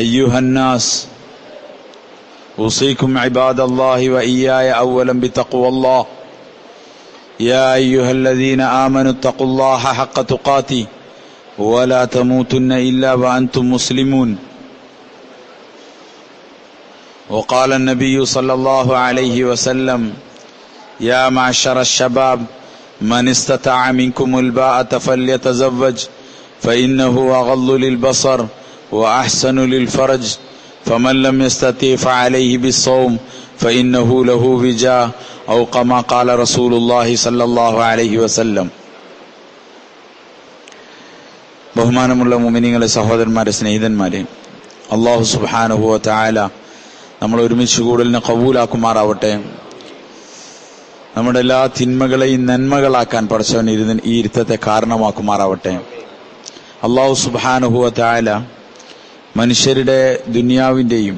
أيها الناس أوصيكم عباد الله وإياي أولا بتقوى الله يا أيها الذين آمنوا اتقوا الله حق تقاته ولا تموتن إلا وأنتم مسلمون وقال النبي صلى الله عليه وسلم يا معشر الشباب من استطاع منكم الباءة فليتزوج فإنه أغض للبصر وأحسن للفرج فمن لم يستطع فعليه بالصوم فإنه له وجاء أو كما قال رسول الله صلى الله عليه وسلم. ബഹുമാനമുള്ള മുഅ്മിനീങ്ങളെ, സഹോദരന്മാരെ, സ്നേഹിതന്മാരെ, അല്ലാഹു സുബ്ഹാനഹു വ തആല നമ്മൾ ഒരുമിച്ച് കൂടലിനെ ഖബൂലാക്കുമാറാവട്ടെ. നമ്മുടെ എല്ലാ തിന്മകളെയും നന്മകളാക്കാൻ പടച്ചവൻ ഈ ഇരുത്തത്തെ കാരണമാക്കുമാറാവട്ടെ. അല്ലാഹു സുബ്ഹാനഹു വ തആല മനുഷ്യരുടെ ദുനിയാവിൻ്റെയും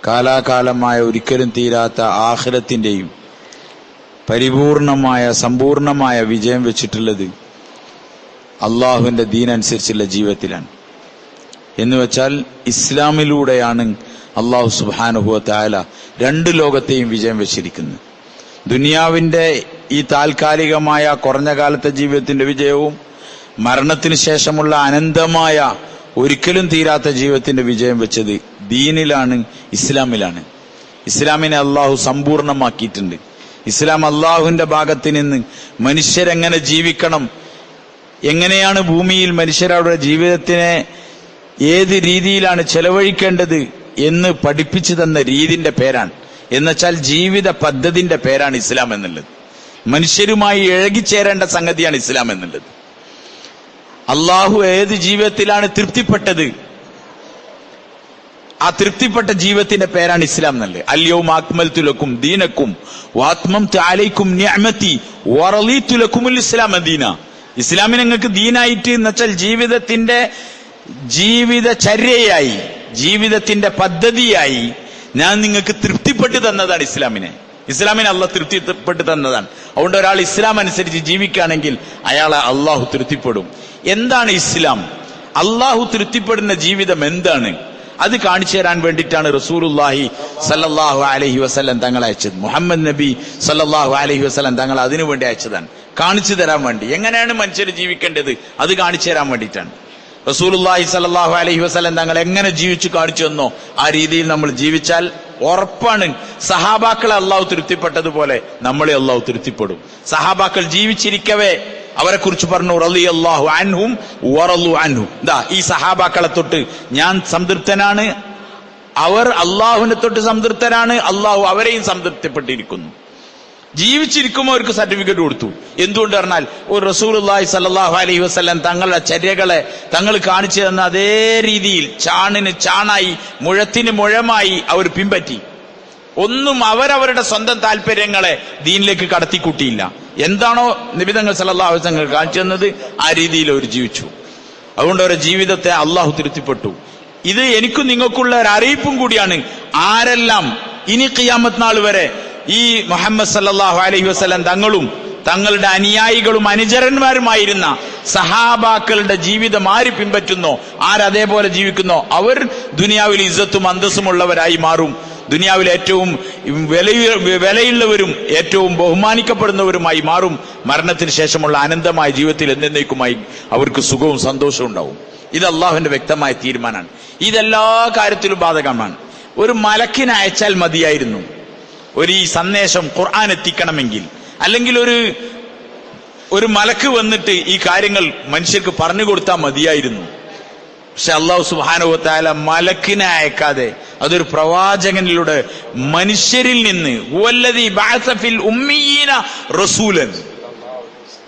കാലാകാലമായ ഒരിക്കലും തീരാത്ത ആഖിറത്തിൻ്റെയും പരിപൂർണമായ സമ്പൂർണമായ വിജയം വെച്ചിട്ടുള്ളത് അള്ളാഹുവിൻ്റെ ദീനനുസരിച്ചുള്ള ജീവിതത്തിലാണ്. എന്ന് വെച്ചാൽ ഇസ്ലാമിലൂടെയാണ് അള്ളാഹു സുബ്ഹാനഹു വ തആല രണ്ട് ലോകത്തെയും വിജയം വെച്ചിരിക്കുന്നത്. ദുനിയാവിൻ്റെ ഈ താൽക്കാലികമായ കുറഞ്ഞ കാലത്തെ ജീവിതത്തിന്റെ വിജയവും മരണത്തിന് ശേഷമുള്ള അനന്തമായ ഒരിക്കലും തീരാത്ത ജീവിതത്തിന്റെ വിജയം വെച്ചത് ദീനിലാണ്, ഇസ്ലാമിലാണ്. ഇസ്ലാമിനെ അള്ളാഹു സമ്പൂർണമാക്കിയിട്ടുണ്ട്. ഇസ്ലാം അള്ളാഹുവിന്റെ ഭാഗത്ത് നിന്ന് മനുഷ്യരെങ്ങനെ ജീവിക്കണം, എങ്ങനെയാണ് ഭൂമിയിൽ മനുഷ്യരുടെ ജീവിതത്തിനെ ഏത് രീതിയിലാണ് ചെലവഴിക്കേണ്ടത് എന്ന് പഠിപ്പിച്ചു തന്ന രീതിന്റെ പേരാണ്. എന്നുവെച്ചാൽ ജീവിത പദ്ധതിന്റെ പേരാണ് ഇസ്ലാം എന്നുള്ളത്. മനുഷ്യരുമായി ഇഴകിച്ചേരേണ്ട സംഗതിയാണ് ഇസ്ലാം എന്നുള്ളത്. അള്ളാഹു ഏത് ജീവിതത്തിലാണ് തൃപ്തിപ്പെട്ടത്, ആ തൃപ്തിപ്പെട്ട ജീവിതത്തിന്റെ പേരാണ് ഇസ്ലാം എന്നുള്ളത്. അൽയൗമ അക്മൽതു ലക്കും ദീനക്കും വഅത്മംതു അലൈക്കും നിഅമതി വറളീതു ലക്കുമുൽ ഇസ്ലാമ ദീന. ഇസ്ലാമിനെ നിങ്ങൾക്ക് ദീനായിട്ട് എന്ന് വെച്ചാൽ ജീവിതചര്യയായി, ജീവിതത്തിന്റെ പദ്ധതിയായി ഞാൻ നിങ്ങൾക്ക് തൃപ്തിപ്പെട്ട് തന്നതാണ് ഇസ്ലാമിനെ. ഇസ്ലാമിനെ അള്ളാഹ് തൃപ്തിപ്പെട്ട് തന്നതാണ്. അതുകൊണ്ട് ഒരാൾ ഇസ്ലാം അനുസരിച്ച് ജീവിക്കുകയാണെങ്കിൽ അയാളെ അള്ളാഹു തൃപ്തിപ്പെടും. എന്താണ് ഇസ്ലാം? അള്ളാഹു തൃപ്തിപ്പെടുന്ന ജീവിതം എന്താണ്? അത് കാണിച്ചു തരാൻ വേണ്ടിയിട്ടാണ് റസൂലുള്ളാഹി സല്ലല്ലാഹു അലൈഹി വസല്ലം തങ്ങളെ അയച്ചത്. മുഹമ്മദ് നബി സല്ലല്ലാഹു അലൈഹി വസല്ലം തങ്ങൾ അതിനു വേണ്ടി അയച്ചതാണ്, കാണിച്ചു തരാൻ വേണ്ടി. എങ്ങനെയാണ് മനുഷ്യർ ജീവിക്കേണ്ടത് അത് കാണിച്ചു തരാൻ വേണ്ടിയിട്ടാണ്. റസൂലുള്ളാഹി സല്ലല്ലാഹു അലൈഹി വസല്ലം തങ്ങൾ എങ്ങനെ ജീവിച്ചു കാണിച്ചു തന്നോ ആ രീതിയിൽ നമ്മൾ ജീവിച്ചാൽ ഉറപ്പാണ് സഹാബാക്കളെ അള്ളാഹു തൃപ്തിപ്പെട്ടതുപോലെ നമ്മളെ അള്ളാഹു തൃപ്തിപ്പെടും. സഹാബാക്കൾ ജീവിച്ചിരിക്കവേ അവരെ കുറിച്ച് പറഞ്ഞു, റളിയല്ലാഹു അൻഹും വറളു അൻഹു. ഈ സഹാബാക്കളെ തൊട്ട് ഞാൻ സംതൃപ്തനാണ്, അവർ അള്ളാഹുവിനെ തൊട്ട് സംതൃപ്തരാണ്, അള്ളാഹു അവരെയും സംതൃപ്തിപ്പെട്ടിരിക്കുന്നു. ജീവിച്ചിരിക്കുമ്പോൾ അവർക്ക് സർട്ടിഫിക്കറ്റ് കൊടുത്തു. എന്തുകൊണ്ട് പറഞ്ഞാൽ ഒരു റസൂലുള്ളാഹി സല്ലല്ലാഹു അലൈഹി വസല്ലം തങ്ങളുടെ ചര്യകളെ തങ്ങൾ കാണിച്ചു തന്ന അതേ രീതിയിൽ ചാണിന് ചാണായി മുഴത്തിന് മുഴമായി അവർ പിൻപറ്റി. ഒന്നും അവരവരുടെ സ്വന്തം താല്പര്യങ്ങളെ ദീനിലേക്ക് കടത്തിക്കൂട്ടിയില്ല. എന്താണോ നബി തങ്ങൾ സല്ലല്ലാഹു അലൈഹി വസല്ലം കാണിച്ചു തന്നത് ആ രീതിയിൽ അവർ ജീവിച്ചു. അതുകൊണ്ട് അവരുടെ ജീവിതത്തെ അള്ളാഹു തൃപ്തിപ്പെട്ടു. ഇത് എനിക്കും നിങ്ങൾക്കുള്ള ഒരു അറിയിപ്പും കൂടിയാണ്. ആരെല്ലാം ഇനി ഖിയാമത്ത് നാൾ വരെ ഈ മുഹമ്മദ് സല്ലല്ലാഹു അലൈഹി വസല്ലം തങ്ങളും തങ്ങളുടെ അനുയായികളും അനുചരന്മാരുമായിരുന്ന സഹാബാക്കളുടെ ജീവിതം ആര് പിൻപറ്റുന്നോ, ആരതേപോലെ ജീവിക്കുന്നോ, അവർ ദുനിയാവിൽ ഇസ്സത്തും അന്തസ്സുമുള്ളവരായി മാറും. ദുനിയാവിൽ ഏറ്റവും വിലയുള്ളവരും ഏറ്റവും ബഹുമാനിക്കപ്പെടുന്നവരുമായി മാറും. മരണത്തിന് ശേഷമുള്ള അനന്തമായ ജീവിതത്തിൽ എന്നേക്കുമായി അവർക്ക് സുഖവും സന്തോഷവും ഉണ്ടാവും. ഇത് അള്ളാഹുവിന്റെ വ്യക്തമായ തീരുമാനമാണ്. ഇതെല്ലാ കാര്യത്തിലും ബാധകമാണ്. ഒരു മലക്കിനെ അയച്ചാൽ മതിയായിരുന്നു ഈ സന്ദേശം ഖുർആൻ എത്തിക്കണമെങ്കിൽ. അല്ലെങ്കിൽ ഒരു മലക്ക് വന്നിട്ട് ഈ കാര്യങ്ങൾ മനുഷ്യർക്ക് പറഞ്ഞു കൊടുത്താൽ മതിയായിരുന്നു. പക്ഷെ അല്ലാഹു സുബ്ഹാനഹു വ തആല മലക്കിനെ അയക്കാതെ അതൊരു പ്രവാചകനിലൂടെ മനുഷ്യരിൽ നിന്ന് ഹുവല്ലദീ ബഅസ ഫിൽ ഉമ്മീന റസൂലൻ.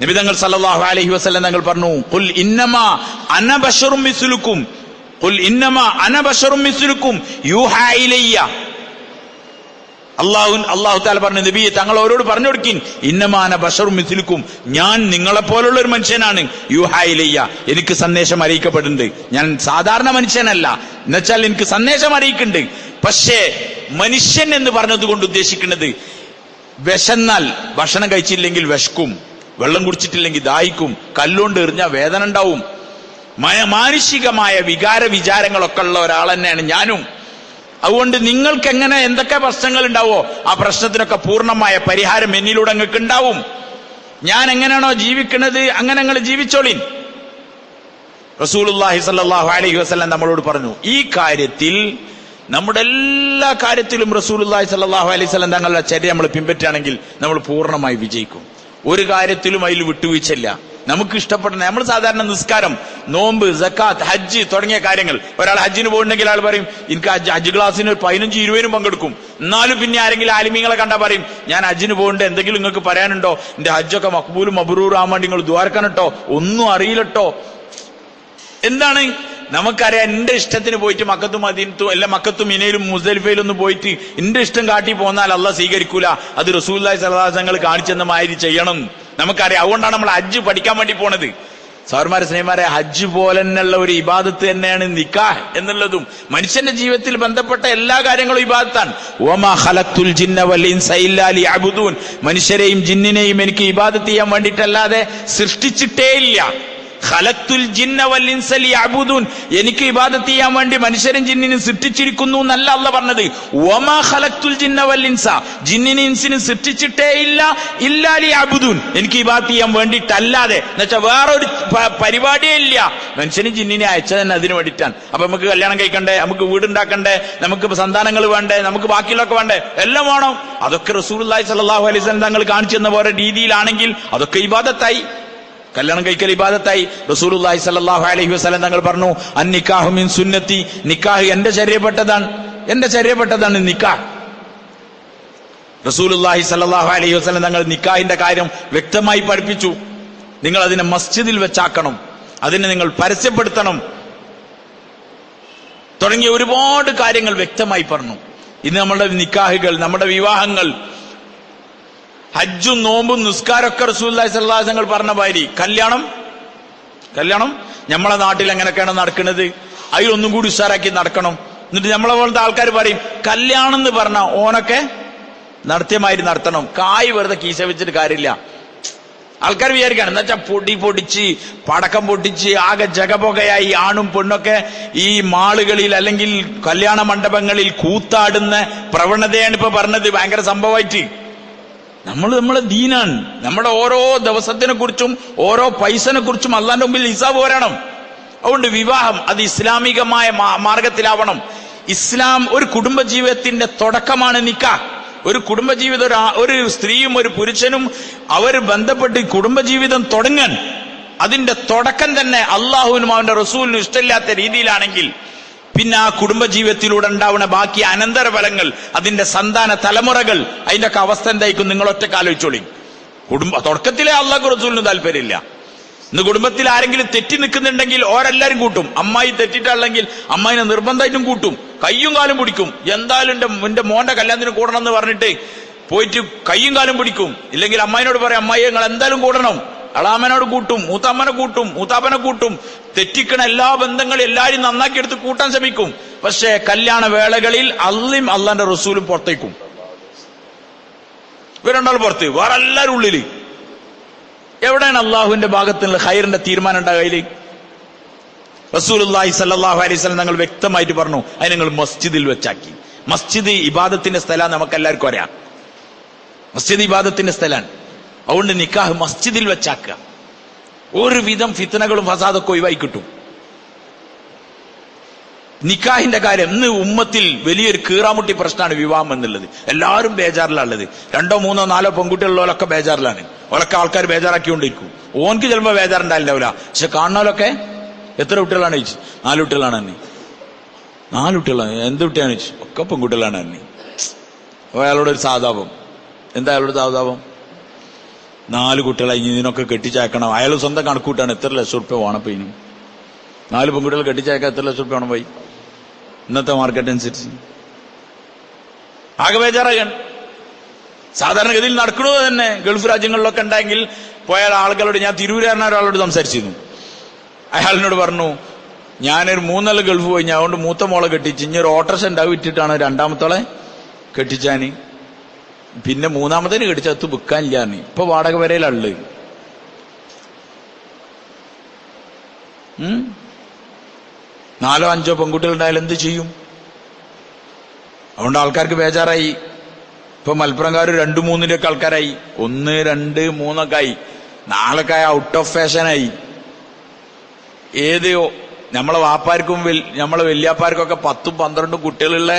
നബി തങ്ങൾ സല്ലല്ലാഹു അലൈഹി വസല്ലം തങ്ങൾ പറഞ്ഞു, ഖുൽ ഇന്നമാ അന ബശറും മിസ്ലുക്കും, ഖുൽ ഇന്നമാ അന ബശറും മിസ്ലുക്കും യൂഹാ ഇലയ്യ. അള്ളാഹു തആല പറഞ്ഞു, നബിയെ തങ്ങൾ അവരോട് പറഞ്ഞു കൊടുക്കിൻ, ഇന്നമാന ബശറും മിസ്ലുക്കും, ഞാൻ നിങ്ങളെപ്പോലുള്ള ഒരു മനുഷ്യനാണ്. യൂഹാ ഇലയ്യ, എനിക്ക് സന്ദേശം അറിയിക്കപ്പെടുന്നുണ്ട്. ഞാൻ സാധാരണ മനുഷ്യനല്ല, എന്നുവെച്ചാൽ എനിക്ക് സന്ദേശം അറിയിക്കുന്നുണ്ട്. പക്ഷേ മനുഷ്യൻ എന്ന് പറഞ്ഞതുകൊണ്ട് ഉദ്ദേശിക്കുന്നത് വിശന്നാൽ ഭക്ഷണം കഴിച്ചില്ലെങ്കിൽ വിശക്കും, വെള്ളം കുടിച്ചിട്ടില്ലെങ്കിൽ ദാഹിക്കും, കല്ലുകൊണ്ട് എറിഞ്ഞാൽ വേദന ഉണ്ടാവും. മാനുഷികമായ വികാര വിചാരങ്ങളൊക്കെ ഉള്ള ഒരാൾ തന്നെയാണ് ഞാനും. അതുകൊണ്ട് നിങ്ങൾക്ക് എങ്ങനെ എന്തൊക്കെ പ്രശ്നങ്ങൾ ഉണ്ടാവോ ആ പ്രശ്നത്തിനൊക്കെ പൂർണ്ണമായ പരിഹാരം എന്നിലൂടെ നിങ്ങൾക്ക് ഉണ്ടാവും. ഞാൻ എങ്ങനെയാണോ ജീവിക്കുന്നത് അങ്ങനെ നിങ്ങൾ ജീവിച്ചോളിൻ. റസൂലുള്ളാഹി സ്വല്ലല്ലാഹു അലൈഹി വസല്ലം നമ്മളോട് പറഞ്ഞു, ഈ കാര്യത്തിൽ നമ്മുടെ എല്ലാ കാര്യത്തിലും റസൂലുള്ളാഹി സ്വല്ലല്ലാഹു അലൈഹി വസല്ലം തങ്ങളുടെ ചര്യ നമ്മൾ പിൻപറ്റുകയാണെങ്കിൽ നമ്മൾ പൂർണ്ണമായി വിജയിക്കും. ഒരു കാര്യത്തിലും അതിൽ വിട്ടുവീഴ്ചയില്ല. നമുക്ക് ഇഷ്ടപ്പെട്ട നമ്മൾ സാധാരണ നിസ്കാരം, നോമ്പ്, സക്കാത്ത്, ഹജ്ജ് തുടങ്ങിയ കാര്യങ്ങൾ. ഒരാൾ ഹജ്ജിന് പോകുന്നുണ്ടെങ്കിൽ ആൾ പറയും എനിക്ക് ഹജ്ജ് ക്ലാസ്സിന് 15-20 പങ്കെടുക്കും. എന്നാലും പിന്നെ ആരെങ്കിലും ആലിമീങ്ങളെ കണ്ടാൽ പറയും ഞാൻ ഹജ്ജിന് പോകുന്നുണ്ട്, എന്തെങ്കിലും നിങ്ങൾക്ക് പറയാനുണ്ടോ, എന്റെ ഹജ്ജൊക്കെ മഖ്ബൂലും മബ്റൂറും ആവാൻ വേണ്ടി നിങ്ങൾ ദ്വാരക്കണട്ടോ, ഒന്നും അറിയില്ലട്ടോ. എന്താണ് നമുക്കറിയാം, എന്റെ ഇഷ്ടത്തിന് പോയിട്ട് മക്കത്തും മദീനത്തും അല്ല മക്കത്തും മിനയിലും മുസ്ദലിഫയിലൊന്നും പോയിട്ട് എന്റെ ഇഷ്ടം കാട്ടി പോന്നാൽ അള്ളാഹ് സ്വീകരിക്കൂല. അത് റസൂലുള്ളാഹി സ്വല്ലല്ലാഹു അലൈഹി വസല്ലം കാണിച്ചെന്ന മാതിരി ചെയ്യണം നമുക്കറിയാം. അതുകൊണ്ടാണ് നമ്മൾ ഹജ്ജ് പഠിക്കാൻ വേണ്ടി പോണത്. സഹോദരന്മാരെ, സ്നേഹിതന്മാരെ, ഹജ്ജ് പോലെ തന്നെയുള്ള ഒരു ഇബാദത്ത് തന്നെയാണ് നിക്കാഹ് എന്നുള്ളതും. മനുഷ്യന്റെ ജീവിതത്തിൽ ബന്ധപ്പെട്ട എല്ലാ കാര്യങ്ങളും ഇബാദത്താണ്. വമാ ഖലഖ്തുൽ ജിന്ന വൽ ഇൻസ ഇല്ലാ ലിയഅ്ബുദൂൻ, മനുഷ്യരെയും ജിന്നിനെയും എനിക്ക് ഇബാദത്ത് ചെയ്യാൻ വേണ്ടിയിട്ടല്ലാതെ സൃഷ്ടിച്ചിട്ടേ ഇല്ല. ഖലഖ്തുൽ ജിന്ന വൽ ഇൻസ ലിയഅ്ബുദൂൻ, എനിക്ക് ഇബാദത്ത് ചെയ്യാൻ വേണ്ടി മനുഷ്യരും ജിന്നിനും സൃഷ്ടിച്ചിരിക്കുന്നു എന്നല്ല അല്ലാഹ് പറഞ്ഞത്. വമാ ഖലഖ്തുൽ ജിന്ന വൽ ഇൻസ, ജിന്നിനും ഇൻസിനും സൃഷ്ടിച്ചിട്ടേ ഇല്ല ഇല്ലാ ലിയഅ്ബുദൂൻ, എനിക്ക് ഇബാദത്ത് ചെയ്യാൻ വേണ്ടിയിട്ടല്ലാതെ. എന്നുവെച്ചാൽ വേറൊരു പരിപാടിയേ ഇല്ല. മനുഷ്യനും ജിന്നിനെ അയച്ചത് തന്നെ അതിന് വേണ്ടിയിട്ടാണ്. അപ്പൊ നമുക്ക് കല്യാണം കഴിക്കണ്ടേ, നമുക്ക് വീടുണ്ടാക്കണ്ടേ, നമുക്ക് സന്താനങ്ങൾ വേണ്ടേ, നമുക്ക് ബാക്കിയുള്ളതൊക്കെ വേണ്ടേ, എല്ലാം വേണം. അതൊക്കെ റസൂലുള്ളാഹി സ്വല്ലല്ലാഹു അലൈഹി വസല്ലം തങ്ങൾ കാണിച്ചു തന്ന പോലെ രീതിയിലാണെങ്കിൽ അതൊക്കെ ഇബാദത്തായി. കല്യാണം കഴിക്കൽ ഇബാദത്തായി. റസൂലുള്ളാഹി സ്വല്ലല്ലാഹു അലൈഹി വസല്ലം തങ്ങൾ പറഞ്ഞു, അന്നിക്കാഹു മിൻ സുന്നത്തി, നിക്കാഹ് എന്റെ ചര്യപ്പെട്ടതാണ് നിക്കാഹ്. റസൂലുള്ളാഹി സ്വല്ലല്ലാഹു അലൈഹി വസല്ലം തങ്ങൾ നിക്കാഹിന്റെ കാര്യം വ്യക്തമായി പഠിപ്പിച്ചു. നിങ്ങൾ അതിനെ മസ്ജിദിൽ വെച്ചാക്കണം, അതിനെ നിങ്ങൾ പരസ്യപ്പെടുത്തണം തുടങ്ങിയ ഒരുപാട് കാര്യങ്ങൾ വ്യക്തമായി പറഞ്ഞു. ഇന്ന് നമ്മുടെ നിക്കാഹുകൾ, നമ്മുടെ വിവാഹങ്ങൾ, ഹജ്ജും നോമ്പും നിസ്കാരമൊക്കെ റസൂലുള്ളാഹി സ്വല്ലല്ലാഹു അലൈഹി വസല്ലം പറഞ്ഞ മാതിരി കല്യാണം നമ്മളെ നാട്ടിൽ എങ്ങനെയൊക്കെയാണ് നടക്കുന്നത് അതിലൊന്നും കൂടി ഉഷാറാക്കി നടക്കണം. എന്നിട്ട് നമ്മളെ പോലത്തെ ആൾക്കാർ പറയും കല്യാണം എന്ന് പറഞ്ഞ ഓനൊക്കെ നടത്തിയമാതിരി നടത്തണം, കായ് വെറുതെ കീശ വെച്ചിട്ട് കാര്യമില്ല. ആൾക്കാർ വിചാരിക്കുകയാണ് എന്ന് വെച്ചാൽ പൊടിച്ച് പടക്കം പൊട്ടിച്ച് ആകെ ജഗപൊകയായി ആണും പെണ്ണൊക്കെ ഈ മാളുകളിൽ അല്ലെങ്കിൽ കല്യാണ മണ്ഡപങ്ങളിൽ കൂത്താടുന്ന പ്രവണതയാണ് ഇപ്പൊ പറഞ്ഞത്. ഭയങ്കര സംഭവമായിട്ട് നമ്മളെ ദീനാണ്. നമ്മുടെ ഓരോ ദിവസത്തിനെ കുറിച്ചും ഓരോ പൈസനെ കുറിച്ചും അള്ളാന്റെ മുമ്പിൽ ഹിസാബ് വരണം. അതുകൊണ്ട് വിവാഹം അത് ഇസ്ലാമികമായ മാർഗത്തിലാവണം. ഇസ്ലാം ഒരു കുടുംബജീവിതത്തിന്റെ തുടക്കമാണ് നിക്കാഹ്. ഒരു കുടുംബജീവിതം, ഒരു സ്ത്രീയും ഒരു പുരുഷനും അവർ ബന്ധപ്പെട്ട് കുടുംബജീവിതം തുടങ്ങാൻ അതിന്റെ തുടക്കം തന്നെ അള്ളാഹുവിനും അവന്റെ റസൂലിനും ഇഷ്ടമില്ലാത്ത രീതിയിലാണെങ്കിൽ പിന്നെ ആ കുടുംബജീവിതത്തിലൂടെ ഉണ്ടാവുന്ന ബാക്കി അനന്തരഫലങ്ങൾ, അതിന്റെ സന്താന തലമുറകൾ, അതിന്റെ ഒക്കെ അവസ്ഥ എന്തായിരിക്കും നിങ്ങൾ ഒറ്റക്ക് ആലോചിച്ചോളി. തുടക്കത്തിലെ അള്ളാഹു റസൂലിന് താല്പര്യമില്ല. ഇന്ന് കുടുംബത്തിൽ ആരെങ്കിലും തെറ്റി നിൽക്കുന്നുണ്ടെങ്കിൽ ഓരെല്ലാരും കൂട്ടും. അമ്മായി തെറ്റിട്ടുണ്ടെങ്കിൽ അമ്മായിനെ നിർബന്ധമായിട്ടും കൂട്ടും, കയ്യും കാലും പിടിക്കും. എന്തായാലും എന്റെ മോന്റെ കല്യാണത്തിന് കൂടണം എന്ന് പറഞ്ഞിട്ട് പോയിട്ട് കയ്യും കാലും പിടിക്കും. ഇല്ലെങ്കിൽ അമ്മായിനോട് പറയും അമ്മായി നിങ്ങൾ എന്തായാലും കൂടണം. അളാമനോട് കൂട്ടും, മൂത്താമ്മനെ കൂട്ടും, മൂത്താപ്പനെ കൂട്ടും. തെറ്റിക്കണ എല്ലാ ബന്ധങ്ങളും എല്ലാരും നന്നാക്കി എടുത്ത് കൂട്ടാൻ ശ്രമിക്കും. പക്ഷേ കല്യാണ വേളകളിൽ അള്ളാന്റെ റസൂലും പുറത്തേക്കും. ഇവരുണ്ടാവും പുറത്ത്, വേറെ എല്ലാവരും ഉള്ളില്. എവിടെയാണ് അള്ളാഹുവിന്റെ ഭാഗത്തുനിന്ന് ഖൈറിന്റെ തീരുമാനം ഉണ്ടാകയില്? റസൂലുള്ളാഹി സ്വല്ലല്ലാഹു അലൈഹി വസല്ലം തങ്ങൾ വ്യക്തമായിട്ട് പറഞ്ഞു, അതിന് നിങ്ങൾ മസ്ജിദിൽ വെച്ചാക്കി. മസ്ജിദ് ഇബാദത്തിന്റെ സ്ഥലമാണ്, നമുക്കെല്ലാവർക്കും അറിയാം. മസ്ജിദ് ഇബാദത്തിന്റെ സ്ഥലമാണ്. അതുകൊണ്ട് നിക്കാഹ് മസ്ജിദിൽ വെച്ചാക്കുക. ഒരുവിധം ഫിത്നകളും ഫസാദൊക്കെ ഒഴിവായി കിട്ടും. നിക്കാഹിന്റെ കാര്യം ഇന്ന് ഉമ്മത്തിൽ വലിയൊരു കീറാമുട്ടി പ്രശ്നമാണ് വിവാഹം എന്നുള്ളത്. എല്ലാവരും ബേജാറിലുള്ളത്. 2, 3, 4 പെൺകുട്ടികളുള്ളവരൊക്കെ ബേജാറിലാണ്. ഓലൊക്കെ ആൾക്കാർ ബേജാറാക്കിക്കൊണ്ടിരിക്കും. ഓനക്ക് ചിലപ്പോൾ ബേജാറുണ്ടാവില്ല. പക്ഷെ കാണുന്നവരൊക്കെ എത്ര കുട്ടികളാണ് ചോദിച്ചു? 4 കുട്ടികളാണ് തന്നെ. 4 കുട്ടികളാണ്. എന്ത് കുട്ടിയാണ് ചോദിച്ചു? ഒക്കെ പെൺകുട്ടികളാണ് തന്നെ. അപ്പോൾ അയാളോടൊരു സാതാപം. എന്താ അയാളോട് സാതാപം? 4 കുട്ടികളെ ഇതിനൊക്കെ കെട്ടിച്ചയക്കണം. അയാൾ സ്വന്തം കണക്കൂട്ടാണ് എത്ര ലക്ഷം റുപ്യ വേണം. ഇപ്പൊ ഇനി 4 പെൺകുട്ടികൾ കെട്ടിച്ചയക്കാൻ എത്ര ലക്ഷം റുപ്യ വേണം പോയി ഇന്നത്തെ മാർക്കറ്റ് അനുസരിച്ച്? ആകെ ബേജാറാകാൻ. സാധാരണഗതിയിൽ നടക്കുന്നത് തന്നെ ഗൾഫ് രാജ്യങ്ങളിലൊക്കെ ഉണ്ടെങ്കിൽ പോയാൽ ആളുകളോട്, ഞാൻ തിരൂരാറിന ഒരാളോട് സംസാരിച്ചിരുന്നു. അയാളിനോട് പറഞ്ഞു, ഞാനൊരു 3 ഗൾഫ് പോയി, ഞാൻ അതുകൊണ്ട് മൂത്ത മോളെ കെട്ടിച്ച് ഇനി ഒരു ഓട്ടർഷ ഉണ്ടാവും ഇട്ടിട്ടാണ് 2ാമത്തോളെ കെട്ടിച്ചാന്. പിന്നെ 3ാമത്തേന് കെട്ടിച്ചത്ത് വിൽക്കാനില്ലാന്ന്. ഇപ്പൊ വാടക വരയിലുള്ളത്. 4 5 പെൺകുട്ടികളുണ്ടായാലും എന്ത് ചെയ്യും? അതുകൊണ്ട് ആൾക്കാർക്ക് ബേജാറായി. ഇപ്പൊ മലപ്പുറംകാർ 2 3 ആൾക്കാരായി, 1 2 3 ആയി, 4 ഔട്ട് ഓഫ് ഫാഷനായി. ഏത് നമ്മളെ വാപ്പാർക്കും നമ്മളെ വല്യാപ്പാർക്കൊക്കെ 10 12 കുട്ടികളുള്ള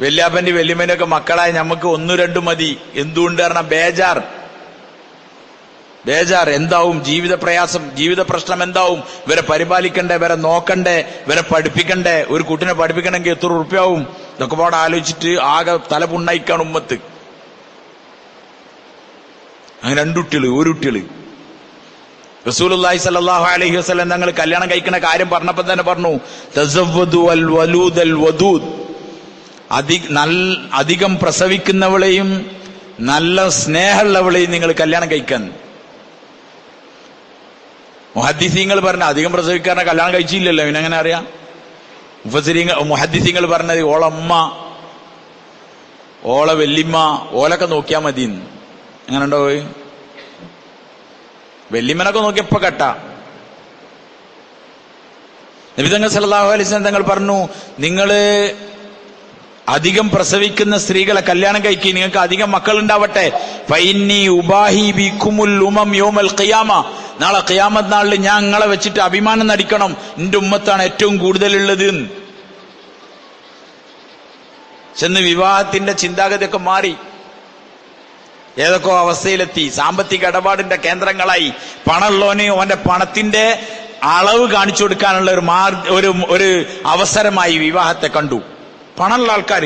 വല്യാപ്പന്റെ വല്യമ്മന്റെ ഒക്കെ മക്കളായി നമുക്ക് 1 2 മതി. എന്തുകൊണ്ട്? കാരണം ബേജാർ എന്താവും? ജീവിത പ്രയാസം, ജീവിത പ്രശ്നം എന്താവും? ഇവരെ പരിപാലിക്കണ്ടേ, ഇവരെ നോക്കണ്ടേ, ഇവരെ പഠിപ്പിക്കണ്ടേ? ഒരു കുട്ടിനെ പഠിപ്പിക്കണമെങ്കിൽ എത്ര ഉറുപ്പ്യാവും? ഇതൊക്കെ പാടെ ആലോചിച്ചിട്ട് ആകെ തല പുണ്ണയിക്കാണ് ഉമ്മത്ത്. അങ്ങനെ 2 കുട്ടികള് 1 കുട്ടികള്. റസൂലുള്ളാഹി സ്വല്ലല്ലാഹു അലൈഹി വസല്ലം തങ്ങൾ കല്യാണം കഴിക്കുന്ന കാര്യം പറഞ്ഞപ്പോൾ തന്നെ പറഞ്ഞു, തസവ്വദു അൽ വലൂദൽ വദൂദ്, അധികം പ്രസവിക്കുന്നവളെയും നല്ല സ്നേഹമുള്ളവളെയും നിങ്ങൾ കല്യാണം കഴിക്കാൻ. മുഹദ്ദിസീങ്ങൾ പറഞ്ഞ അധികം പ്രസവിക്കാരനെ കല്യാണം കഴിച്ചില്ലല്ലോ, ഇവനെങ്ങനെ അറിയാം? മുഹദ്ദിസീങ്ങൾ പറഞ്ഞത് ഓളമ്മ, ഓളെ വെല്ലിമ്മ, ഓലൊക്കെ നോക്കിയാൽ മതി. അങ്ങനെ ഉണ്ടോ? വെല്ലിമ്മനൊക്കെ നോക്കിയപ്പോ കട്ട. നബി തങ്ങൾ സല്ലല്ലാഹു അലൈഹി വസല്ലം തങ്ങൾ പറഞ്ഞു, നിങ്ങള് അധികം പ്രസവിക്കുന്ന സ്ത്രീകളെ കല്യാണം കഴിക്കുക, നിങ്ങൾക്ക് അധികം മക്കൾ ഉണ്ടാവട്ടെ. ഫഇന്നി ഉബാഹി ബികുമുൽ ഉമം യൗമൽ ഖിയാമ, നാളെ ഖിയാമത്ത് നാളിൽ ഞാൻ നിങ്ങളെ വെച്ചിട്ട് അഭിമാനം നടിക്കണം, എന്റെ ഉമ്മത്താണ് ഏറ്റവും കൂടുതലുള്ളത്. ചെന്ന് വിവാഹത്തിന്റെ ചിന്താഗതിയൊക്കെ മാറി, ഏതൊക്കെ അവസ്ഥയിലെത്തി. സാമ്പത്തിക ഇടപാടിന്റെ കേന്ദ്രങ്ങളായി. പണമുള്ളവന് ഓന്റെ പണത്തിന്റെ അളവ് കാണിച്ചു കൊടുക്കാനുള്ള ഒരു അവസരമായി വിവാഹത്തെ കണ്ടു. പണമുള്ള ആൾക്കാർ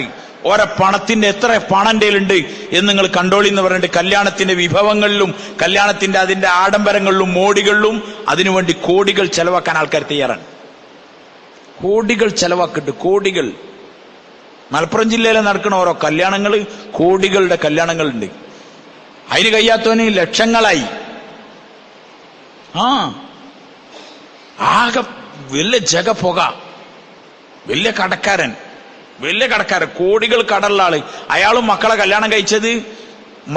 ഓരോ പണത്തിന്റെ എത്ര പണം ഉണ്ട് എന്ന് നിങ്ങൾ കണ്ടോളി എന്ന് പറഞ്ഞിട്ട് കല്യാണത്തിന്റെ വിഭവങ്ങളിലും കല്യാണത്തിന്റെ അതിന്റെ ആഡംബരങ്ങളിലും മോടികളിലും അതിനുവേണ്ടി കോടികൾ ചെലവാക്കാൻ ആൾക്കാർ തയ്യാറാണ്. കോടികൾ ചെലവാക്കിട്ട് കോടികൾ. മലപ്പുറം ജില്ലയിൽ നടക്കുന്ന ഓരോ കല്യാണങ്ങൾ, കോടികളുടെ കല്യാണങ്ങളുണ്ട്. അതിന് കഴിയാത്തവന് ലക്ഷങ്ങളായി. ആകെ വലിയ ജഗപുക, വലിയ കടക്കാരൻ, കോടികൾ കടലുള്ള ആള്. അയാളും മക്കളെ കല്യാണം കഴിച്ചത്,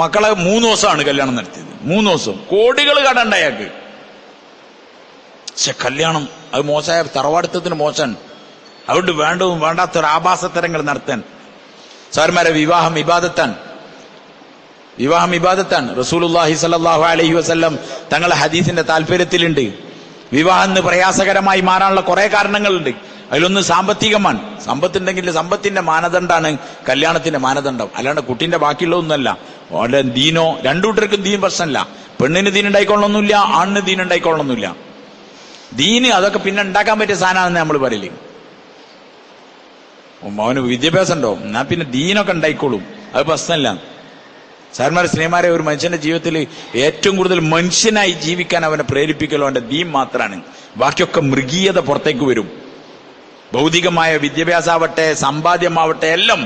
മക്കളെ 3 ദിവസമാണ് കല്യാണം നടത്തിയത്. 3 ദിവസം കോടികൾ കടണ്ട അയാൾക്ക്. പക്ഷെ കല്യാണം അത് മോശമായ തറവാടിത്തത്തിന് മോശം. അതുകൊണ്ട് വേണ്ടതും വേണ്ടാത്തൊരു ആഭാസത്തരങ്ങൾ നടത്താൻ. സാർമാരെ, വിവാഹം ഇബാദത്താണ്. റസൂലുള്ളാഹി സ്വല്ലല്ലാഹു അലൈഹി വസല്ലം തങ്ങളുടെ ഹദീസിന്റെ താല്പര്യത്തിലുണ്ട്. വിവാഹം പ്രയാസകരമായി മാറാനുള്ള കുറെ കാരണങ്ങളുണ്ട്. അതിലൊന്ന് സാമ്പത്തികമാണ്. സമ്പത്തുണ്ടെങ്കിൽ സമ്പത്തിന്റെ മാനദണ്ഡമാണ് കല്യാണത്തിന്റെ മാനദണ്ഡം, അല്ലാണ്ട് കുട്ടിന്റെ ബാക്കിയുള്ളതൊന്നുമല്ല. അവരുടെ ദീനോ, 2 കൂട്ടർക്കും ദീൻ പ്രശ്നമല്ല. പെണ്ണിന് ദീൻ ഉണ്ടായിക്കൊള്ളണമെന്നില്ല, ആണിന് ദീൻ ഉണ്ടായിക്കൊള്ളണമെന്നില്ല. ദീന് അതൊക്കെ പിന്നെ ഉണ്ടാക്കാൻ പറ്റിയ സാധനമാണെന്ന് നമ്മൾ പറയില്ലേ. അവന് വിദ്യാഭ്യാസം ഉണ്ടോ, എന്നാ പിന്നെ ദീനൊക്കെ ഉണ്ടായിക്കോളും, അത് പ്രശ്നമില്ല. സാർമാരെ, സ്നേഹമാരെ, ഒരു മനുഷ്യന്റെ ജീവിതത്തിൽ ഏറ്റവും കൂടുതൽ മനുഷ്യനായി ജീവിക്കാൻ അവനെ പ്രേരിപ്പിക്കലോ അവന്റെ ദീൻ മാത്രമാണ്. ബാക്കിയൊക്കെ മൃഗീയത പുറത്തേക്ക് വരും. ഭൗതികമായ വിദ്യാഭ്യാസമാവട്ടെ, സമ്പാദ്യമാവട്ടെ, എല്ലാം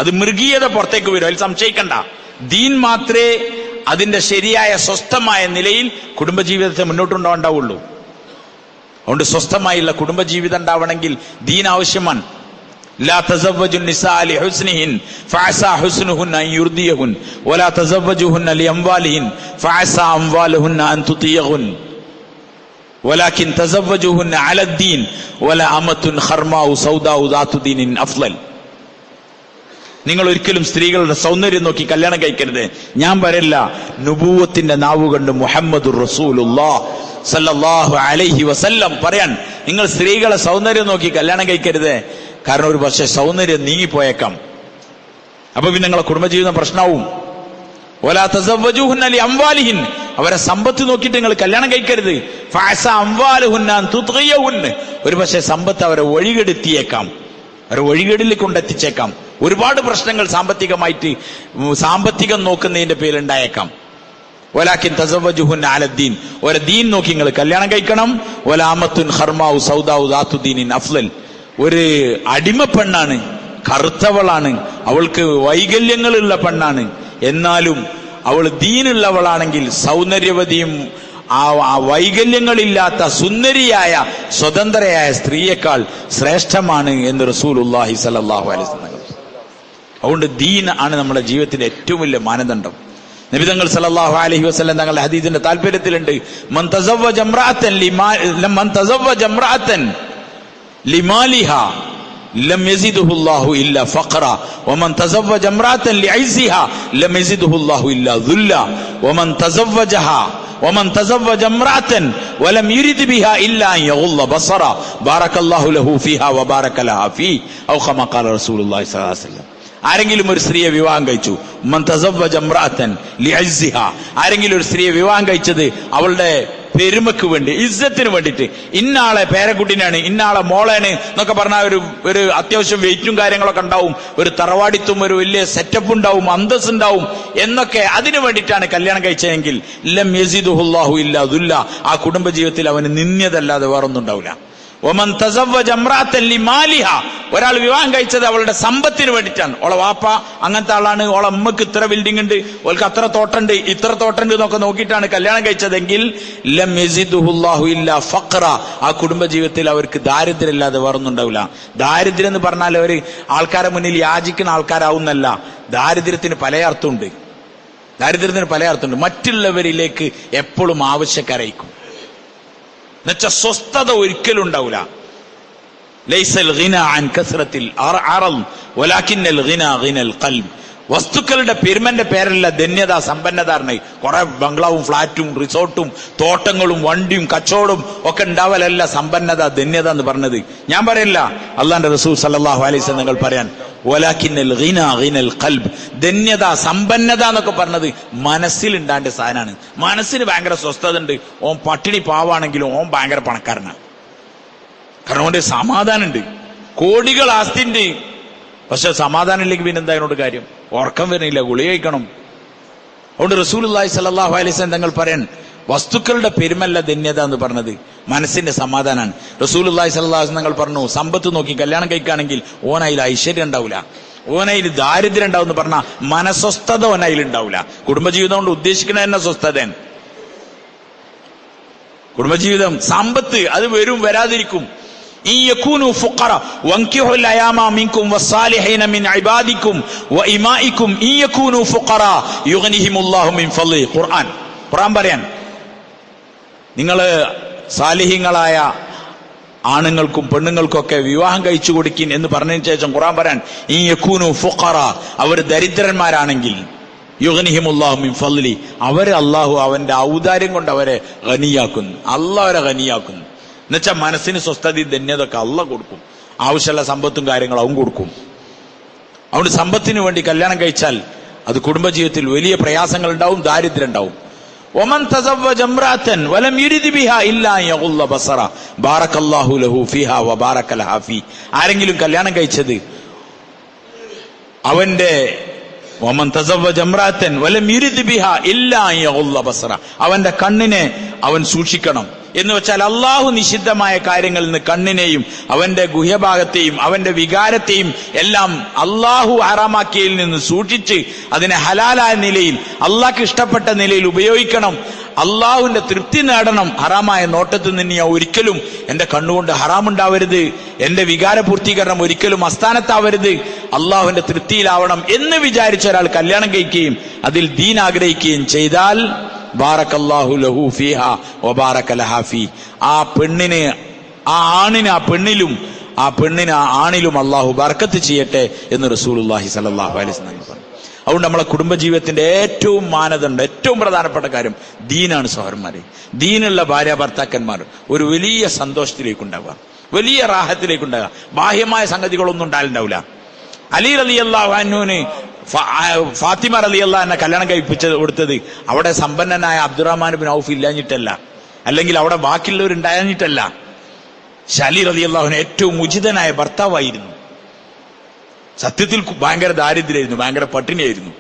അത് മൃഗീയത പുറത്തേക്ക് വരും. അതിൽ സംശയിക്കണ്ട. ദീൻ മാത്രമേ അതിന്റെ ശരിയായ സ്വസ്ഥമായ നിലയിൽ കുടുംബജീവിതത്തെ മുന്നോട്ടുണ്ടാവുള്ളൂ. അതുകൊണ്ട് സ്വസ്ഥമായുള്ള കുടുംബജീവിതം ഉണ്ടാവണമെങ്കിൽ ദീൻ ആവശ്യമാണ്. لا تزوجوا النساء لحسنهن فعسى حسنهن أن يرضيهن ولا تزوجوهن لأموالهن فعسى أموالهن أن تطيعهن ولكن تزوجوهن على الدين ولا أمة خرماء سوداء ذات دين أفضل. നിങ്ങൾ ഒരിക്കലും സ്ത്രീകളുടെ സൗന്ദര്യം നോക്കി കല്യാണം കഴിക്കരുത്. ഞാൻ പറയില്ല, നുബൂവത്തിന്റെ നാവുകൊണ്ട് മുഹമ്മദുർ റസൂലുള്ളാഹ് സല്ലല്ലാഹു അലൈഹി വസല്ലം പറയാൻ, നിങ്ങൾ സ്ത്രീകളെ സൗന്ദര്യം നോക്കി കല്യാണം കഴിക്കരുത്. കാരണം ഒരു പക്ഷേ സൗന്ദര്യം നീങ്ങിപ്പോയേക്കാം. അപ്പൊ പിന്നെ നിങ്ങളെ കുടുംബജീവിതം പ്രശ്നമാവും. വലാ തസവ്വജൂഹുന്ന ലിഅംവാലിഹിൻ, അവരെ സമ്പത്ത് നോക്കിയിട്ട് നിങ്ങൾ കല്യാണം കഴിക്കരുത്. ഫഅസ അംവാലുഹുന്ന അൻ തുത്ഗിയഹുന്ന, ഒരു പക്ഷേ സമ്പത്ത് അവരെ വഴികെടുത്തിയേക്കാം, അവരെ വഴികേടിലേക്ക് കൊണ്ടെത്തിച്ചേക്കാം. ഒരുപാട് പ്രശ്നങ്ങൾ സാമ്പത്തികമായിട്ട്, സാമ്പത്തികം നോക്കുന്നതിന്റെ പേരിൽ ഉണ്ടായേക്കാം. വലാകിൻ തസവ്വജൂഹുന്ന അലദ്ദീൻ, ഒരു ദീൻ നോക്കി നിങ്ങൾ കല്യാണം കഴിക്കണം. വലാ അമത്തുൻ ഖർമാഉ സൗദാഉ ദാതു ദീനിൻ അഫ്ളൽ, ഒരു അടിമ പെണ്ണാണ്, കറുത്തവളാണ്, അവൾക്ക് വൈകല്യങ്ങളുള്ള പെണ്ണാണ്, എന്നാലും അവൾ ദീനുള്ളവളാണെങ്കിൽ സൗന്ദര്യവതിയും ആ വൈകല്യങ്ങളില്ലാത്ത സുന്ദരിയായ സ്വതന്ത്രയായ സ്ത്രീയേക്കാൾ ശ്രേഷ്ഠമാണ് എന്ന് റസൂലുള്ളാഹി സ്വല്ലല്ലാഹു അലൈഹി വസല്ലം. അതുകൊണ്ട് ദീൻ ആണ് നമ്മുടെ ജീവിതത്തിന്റെ ഏറ്റവും വലിയ മാനദണ്ഡം. നബി തങ്ങൾ സല്ലല്ലാഹു അലൈഹി വസല്ലം തങ്ങളുടെ ഹദീസിന്റെ താല്പര്യത്തിലുണ്ട്, മൻ തസവ്വജ ഇംറഅതൻ ലിമാലിഹാ ലം യസിദുഹുല്ലാഹു ഇല്ലാ ഫഖറ വമൻ തസവ്വജ ഇംറാഅതൻ ലിഇസ്സിഹാ ലം യസിദുഹുല്ലാഹു ഇല്ലാ ദുല്ല വമൻ തസവ്വജ ഇംറാഅതൻ വലം യുരിദ് ബിഹാ ഇല്ലാ അൻ യഗുല്ല ബസറ ബാറകല്ലാഹു ലഹു ഫീഹാ വബാറക ലഹാ ഫീ ഔ ഖമാ ഖാല റസൂലുള്ളാഹി സ്വല്ലല്ലാഹു അലൈഹി വസല്ലം. ആരെങ്കിലും ഒരു സ്ത്രീയെ വിവാഹം കഴിച്ചു, മൻ തസവ്വജ ഇംറാഅതൻ ലിഇസ്സിഹാ, ആരെങ്കിലും ഒരു സ്ത്രീയെ വിവാഹം കഴിച്ചത് അവളുടെ പെരുമക്ക് വേണ്ടി, ഇസ്സത്തിന് വേണ്ടിയിട്ട്, ഇന്നാളെ പേരക്കുട്ടിനാണ്, ഇന്നാളെ മോളാണ് എന്നൊക്കെ പറഞ്ഞാൽ ഒരു അത്യാവശ്യം വെയിറ്റും കാര്യങ്ങളൊക്കെ ഉണ്ടാവും, ഒരു തറവാടിത്തും ഒരു വലിയ സെറ്റപ്പ് ഉണ്ടാവും, അന്തസ് ഉണ്ടാവും എന്നൊക്കെ അതിനു വേണ്ടിയിട്ടാണ് കല്യാണം കഴിച്ചതെങ്കിൽ ലം യസിദുഹുല്ലാഹു ഇല്ലാ ദുല്ല, ആ കുടുംബജീവിതത്തിൽ അവന് നിന്ദ്യതല്ലാതെ വേറൊന്നും ഉണ്ടാവില്ല. വമൻ തസവ്വജ ഇംറാഅതൻ ലിമാലിഹാ, ഒരാൾ വിവാഹം കഴിച്ചത് അവളുടെ സമ്പത്തിന് വേണ്ടിയിട്ടാണ്. ഓളെ വാപ്പ അങ്ങനത്തെ ആളാണ്, ഓളെ അമ്മക്ക് ഇത്ര ബിൽഡിംഗ് ഉണ്ട്, ഓൾക്ക് അത്ര തോട്ടമുണ്ട്, ഇത്ര തോട്ടമുണ്ട് എന്നൊക്കെ നോക്കിയിട്ടാണ് കല്യാണം കഴിച്ചതെങ്കിൽ ലം യസിദുഹുല്ലാഹു ഇല്ലാ ഫഖറ, ആ കുടുംബജീവിതത്തിൽ അവർക്ക് ദാരിദ്ര്യമില്ലാതെ വേറൊന്നുണ്ടാവില്ല. ദാരിദ്ര്യം എന്ന് പറഞ്ഞാൽ അവർ ആൾക്കാരെ മുന്നിൽ യാചിക്കുന്ന ആൾക്കാരാവുന്നല്ല. ദാരിദ്ര്യത്തിന് പല അർത്ഥമുണ്ട്. മറ്റുള്ളവരിലേക്ക് എപ്പോഴും ആവശ്യക്കാരായിരിക്കും. എന്നുവെച്ചാൽ സ്വസ്ഥത ഒരിക്കലും ഉണ്ടാവില്ല. ലൈസൽ ഗിന അൻ കസ്റത്തിൽ അറൽ വലാകിന്നൽ ഗിന ഗിനൽ ഖൽബ്. വസ്തുക്കളുടെ പെരുമന്റെ പേരല്ല ധന്യത, സമ്പന്നത. കുറെ ബംഗ്ലാവും ഫ്ലാറ്റും റിസോർട്ടും തോട്ടങ്ങളും വണ്ടിയും കച്ചവടവും ഒക്കെ ഉണ്ടാവലല്ല സമ്പന്നത, ധന്യത എന്ന് പറഞ്ഞത്. ഞാൻ പറയില്ല, അള്ളാന്റെ റസൂൽ സല്ലല്ലാഹു അലൈഹി വസല്ലം നിങ്ങൾ പറയാൻ വലാകിന്നൽ ഗിന ഗിനൽ ഖൽബ്, ധന്യത സമ്പന്നത എന്നൊക്കെ പറഞ്ഞത് മനസ്സിലുണ്ടാണ്ട സാധനമാണ്. മനസ്സിന് ഭയങ്കര സ്വസ്ഥത ഉണ്ട്. ഓൻ പട്ടിണി പാവാണെങ്കിലും ഓൻ ഭയങ്കര പണക്കാരനാണ്. കാരണം ഓന്റെ സമാധാനമുണ്ട്, കോടികൾ ആസ്തിണ്ട്. പക്ഷെ സമാധാനം ഇല്ലെങ്കിൽ പിന്നെ എന്താ അതിനോട് കാര്യം? ഉറക്കം വരുന്നില്ല, ഗുളിക കഴിക്കണം. അതുകൊണ്ട് റസൂലുള്ളാഹി സ്വല്ലല്ലാഹു അലൈഹി വസല്ലം തങ്ങൾ പറയാൻ വസ്തുക്കളുടെ പെരുമല്ല ധന്യത എന്ന് പറഞ്ഞത്, മനസ്സിന്റെ സമാധാനമാണ്. റസൂലുള്ളാഹി സ്വല്ലല്ലാഹു അലൈഹി വസല്ലം തങ്ങൾ പറഞ്ഞു, സമ്പത്ത് നോക്കി കല്യാണം കഴിക്കുകയാണെങ്കിൽ ഓനയിൽ ഐശ്വര്യം ഉണ്ടാവില്ല, ഓനയിൽ ദാരിദ്ര്യം ഉണ്ടാവും എന്ന് പറഞ്ഞാൽ മനസ്വസ്ഥത ഓനയിൽ ഉണ്ടാവില്ല. കുടുംബജീവിതം കൊണ്ട് ഉദ്ദേശിക്കുന്ന തന്നെ സ്വസ്ഥതയാണ്. കുടുംബജീവിതം, സമ്പത്ത് അത് വരും വരാതിരിക്കും. ഖുർആൻ പറയാൻ, നിങ്ങള് സാലിഹീങ്ങളായ ആണുങ്ങൾക്കും പെണ്ണുങ്ങൾക്കൊക്കെ വിവാഹം കഴിച്ചു കൊടുക്കിൻ എന്ന് പറഞ്ഞതിന് ശേഷം ഖുർആൻ പറയാൻ, ഈ യകൂനു ഫുഖറ, അവർ ദരിദ്രന്മാരാണെങ്കിൽ യുഗ്നിഹിമുല്ലാഹു മിൻ ഫളി, അവരെ അള്ളാഹു അവന്റെ ഔദാര്യം കൊണ്ട് അവരെ ഗനിയാക്കുന്നു. അള്ളാഹ് അവരെ ഗനിയാക്കുന്നു. എന്നുവെച്ചാൽ മനസ്സിന് സ്വസ്ഥതയും ധന്യതൊക്കെ അള്ളാഹ് കൊടുക്കും. ആവശ്യമുള്ള സമ്പത്തും കാര്യങ്ങളും അവൻ കൊടുക്കും. അതുകൊണ്ട് സമ്പത്തിന് വേണ്ടി കല്യാണം കഴിച്ചാൽ അത് കുടുംബജീവിതത്തിൽ വലിയ പ്രയാസങ്ങൾ ഉണ്ടാവും, ദാരിദ്ര്യം ഉണ്ടാവും. ഒമൻ തസവ്വജ ഇംറാഅതൻ വലം യുരിദ് ബിഹാ ഇല്ലാ അൻ യഗുല്ല ബസറ ബാറകല്ലാഹു ലഹു ഫീഹാ വബാറക ലഹാ ഫീ, ആരെങ്കിലും കല്യാണം കഴിച്ചത് അവന്റെ ഒമൻ തസവ്വജ ഇംറാഅതൻ വലം യുരിദ് ബിഹാ ഇല്ലാ അൻ യഗുല്ല ബസറ, അവന്റെ കണ്ണിനെ അവൻ സൂക്ഷിക്കണം. എന്ന് വെച്ചാൽ അള്ളാഹു നിഷിദ്ധമായ കാര്യങ്ങളിൽ നിന്ന് കണ്ണിനെയും അവന്റെ ഗുഹ്യഭാഗത്തെയും അവന്റെ വികാരത്തെയും എല്ലാം അള്ളാഹു ഹറാമാക്കിയതിൽ നിന്ന് സൂക്ഷിച്ച് അതിനെ ഹലാലായ നിലയിൽ അള്ളാഹ്ക്ക് ഇഷ്ടപ്പെട്ട നിലയിൽ ഉപയോഗിക്കണം. അള്ളാഹുവിന്റെ തൃപ്തി നേടണം. ഹറാമായ നോട്ടത്തിൽ നിന്ന് ഞാൻ ഒരിക്കലും എന്റെ കണ്ണുകൊണ്ട് ഹറാമുണ്ടാവരുത്, എന്റെ വികാര പൂർത്തീകരണം ഒരിക്കലും അസ്ഥാനത്താവരുത്, അള്ളാഹുവിന്റെ തൃപ്തിയിലാവണം എന്ന് വിചാരിച്ച ഒരാൾ കല്യാണം കഴിക്കുകയും അതിൽ ദീൻ ആഗ്രഹിക്കുകയും ചെയ്താൽ ബാറകല്ലാഹു ലഹു ഫീഹാ വബാറക ലഹാ ഫീ, ആ പെണ്ണിന് ആ ആണിന് ആ പെണ്ണിലും ആ പെണ്ണിന് ആ ആണിലും അള്ളാഹു ബർക്കത്ത് ചെയ്യട്ടെ എന്ന് റസൂലുള്ളാഹി സ്വല്ലല്ലാഹു അലൈഹി വസല്ലം പറഞ്ഞു. അതുകൊണ്ട് നമ്മളെ കുടുംബജീവിതത്തിന്റെ ഏറ്റവും മാനദണ്ഡം, ഏറ്റവും പ്രധാനപ്പെട്ട കാര്യം ദീനാണ്. സഹോദരന്മാരെ, ദീനുള്ള ഭാര്യ ഭർത്താക്കന്മാർ ഒരു വലിയ സന്തോഷത്തിലേക്കുണ്ടാവുക, വലിയ റാഹത്തിലേക്കുണ്ടാവുക. ബാഹ്യമായ സംഗതികളൊന്നും ഉണ്ടാവില്ല. അലി റളിയല്ലാഹു അൻഹുവിന് ഫാത്തിമ റളിയല്ലാഹു അൻഹ കല്യാണം കഴിപ്പിച്ച് കൊടുത്തത് അവിടെ സമ്പന്നനായ അബ്ദുറഹ്മാൻ ബിൻ ഔഫ് ഇല്ലാഞ്ഞിട്ടല്ല, അല്ലെങ്കിൽ അവിടെ ബാക്കിയുള്ളവരുണ്ടാഞ്ഞിട്ടല്ല. അലി റളിയല്ലാഹു അൻഹു ഏറ്റവും ഉചിതനായ ഭർത്താവായിരുന്നു. സത്യത്തിൽ ഭയങ്കര ദാരിദ്ര്യമായിരുന്നു, ഭയങ്കര പട്ടിണിയായിരുന്നു.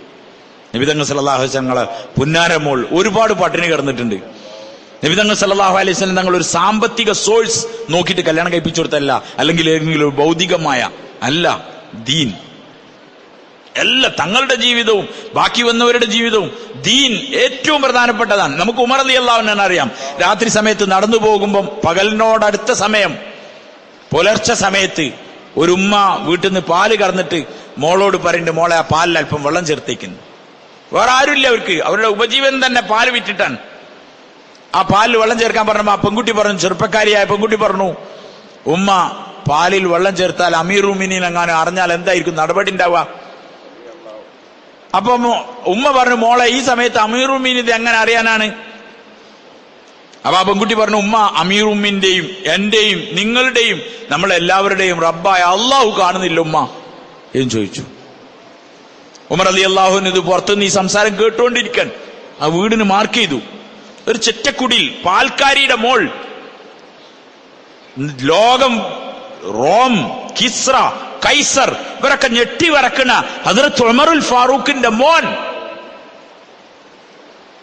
നബി തങ്ങൾ സല്ലല്ലാഹു അലൈഹി വസല്ലം പുന്നാരമോൾ ഒരുപാട് പട്ടിണി കിടന്നിട്ടുണ്ട്. നബി തങ്ങൾ സല്ലല്ലാഹു അലൈഹി വസല്ലം തങ്ങൾ ഒരു സാമ്പത്തിക സോഴ്സ് നോക്കിയിട്ട് കല്യാണം കഴിപ്പിച്ചു കൊടുത്തല്ല, അല്ലെങ്കിൽ ഏതെങ്കിലും ഭൗതികമായ അല്ല, ദീൻ. എല്ലാ തങ്ങളുടെ ജീവിതവും ബാക്കി വന്നവരുടെ ജീവിതവും ദീൻ ഏറ്റവും പ്രധാനപ്പെട്ടതാണ്. നമുക്ക് ഉമർ റളിയല്ലാഹു അൻഹു അറിയാം, രാത്രി സമയത്ത് നടന്നു പോകുമ്പം പകലിനോടടുത്ത സമയം പുലർച്ചെ സമയത്ത് ഒരു ഉമ്മ വീട്ടിൽ നിന്ന് പാല് കറന്നിട്ട് മോളോട് പറയുന്നുണ്ട്, മോളെ ആ പാലിൽ അല്പം വെള്ളം ചേർത്തേക്കുന്നു. വേറെ ആരുമില്ല അവർക്ക്, അവരുടെ ഉപജീവനം തന്നെ പാല് വിറ്റിട്ടാണ്. ആ പാലിൽ വെള്ളം ചേർക്കാൻ പറഞ്ഞപ്പോ ആ പെൺകുട്ടി പറഞ്ഞു, ചെറുപ്പക്കാരിയായ പെൺകുട്ടി പറഞ്ഞു, ഉമ്മ പാലിൽ വെള്ളം ചേർത്താൽ അമീറുൽ മുഅ്മിനീൻ എങ്ങാനും അറിഞ്ഞാൽ എന്തായിരിക്കും നടപടി ഉണ്ടാവുക? അപ്പൊ ഉമ്മ പറഞ്ഞു, മോളെ ഈ സമയത്ത് അമീറുൽ മുഅ്മിനീൻ ഇത് എങ്ങനെ അറിയാനാണ്? അപ്പൊ ആ പെൺകുട്ടി പറഞ്ഞു, ഉമ്മ അമീറുൽ മുഅ്മിനീന്റെയും എന്റെയും നിങ്ങളുടെയും നമ്മളെല്ലാവരുടെയും റബ്ബായ അള്ളാഹു കാണുന്നില്ല ഉമ്മ എന്ന് ചോദിച്ചു. ഉമർ റളിയല്ലാഹു അൻഹു ഇത് പുറത്തുനിന്ന് ഈ സംസാരം കേട്ടുകൊണ്ടിരിക്കാൻ ആ വീടിന് മാർക്ക് ചെയ്തു. ഒരു ചെറ്റക്കുടിയിൽ പാൽക്കാരിയുടെ മോൾ, ലോകം റോം, കിസ്ര, കൈസർ ഇവരൊക്കെ ഞെട്ടി വിറക്കുന്ന ഹദ്റത്ത് ഉമറുൽ ഫാറൂഖിന്റെ മോൻ.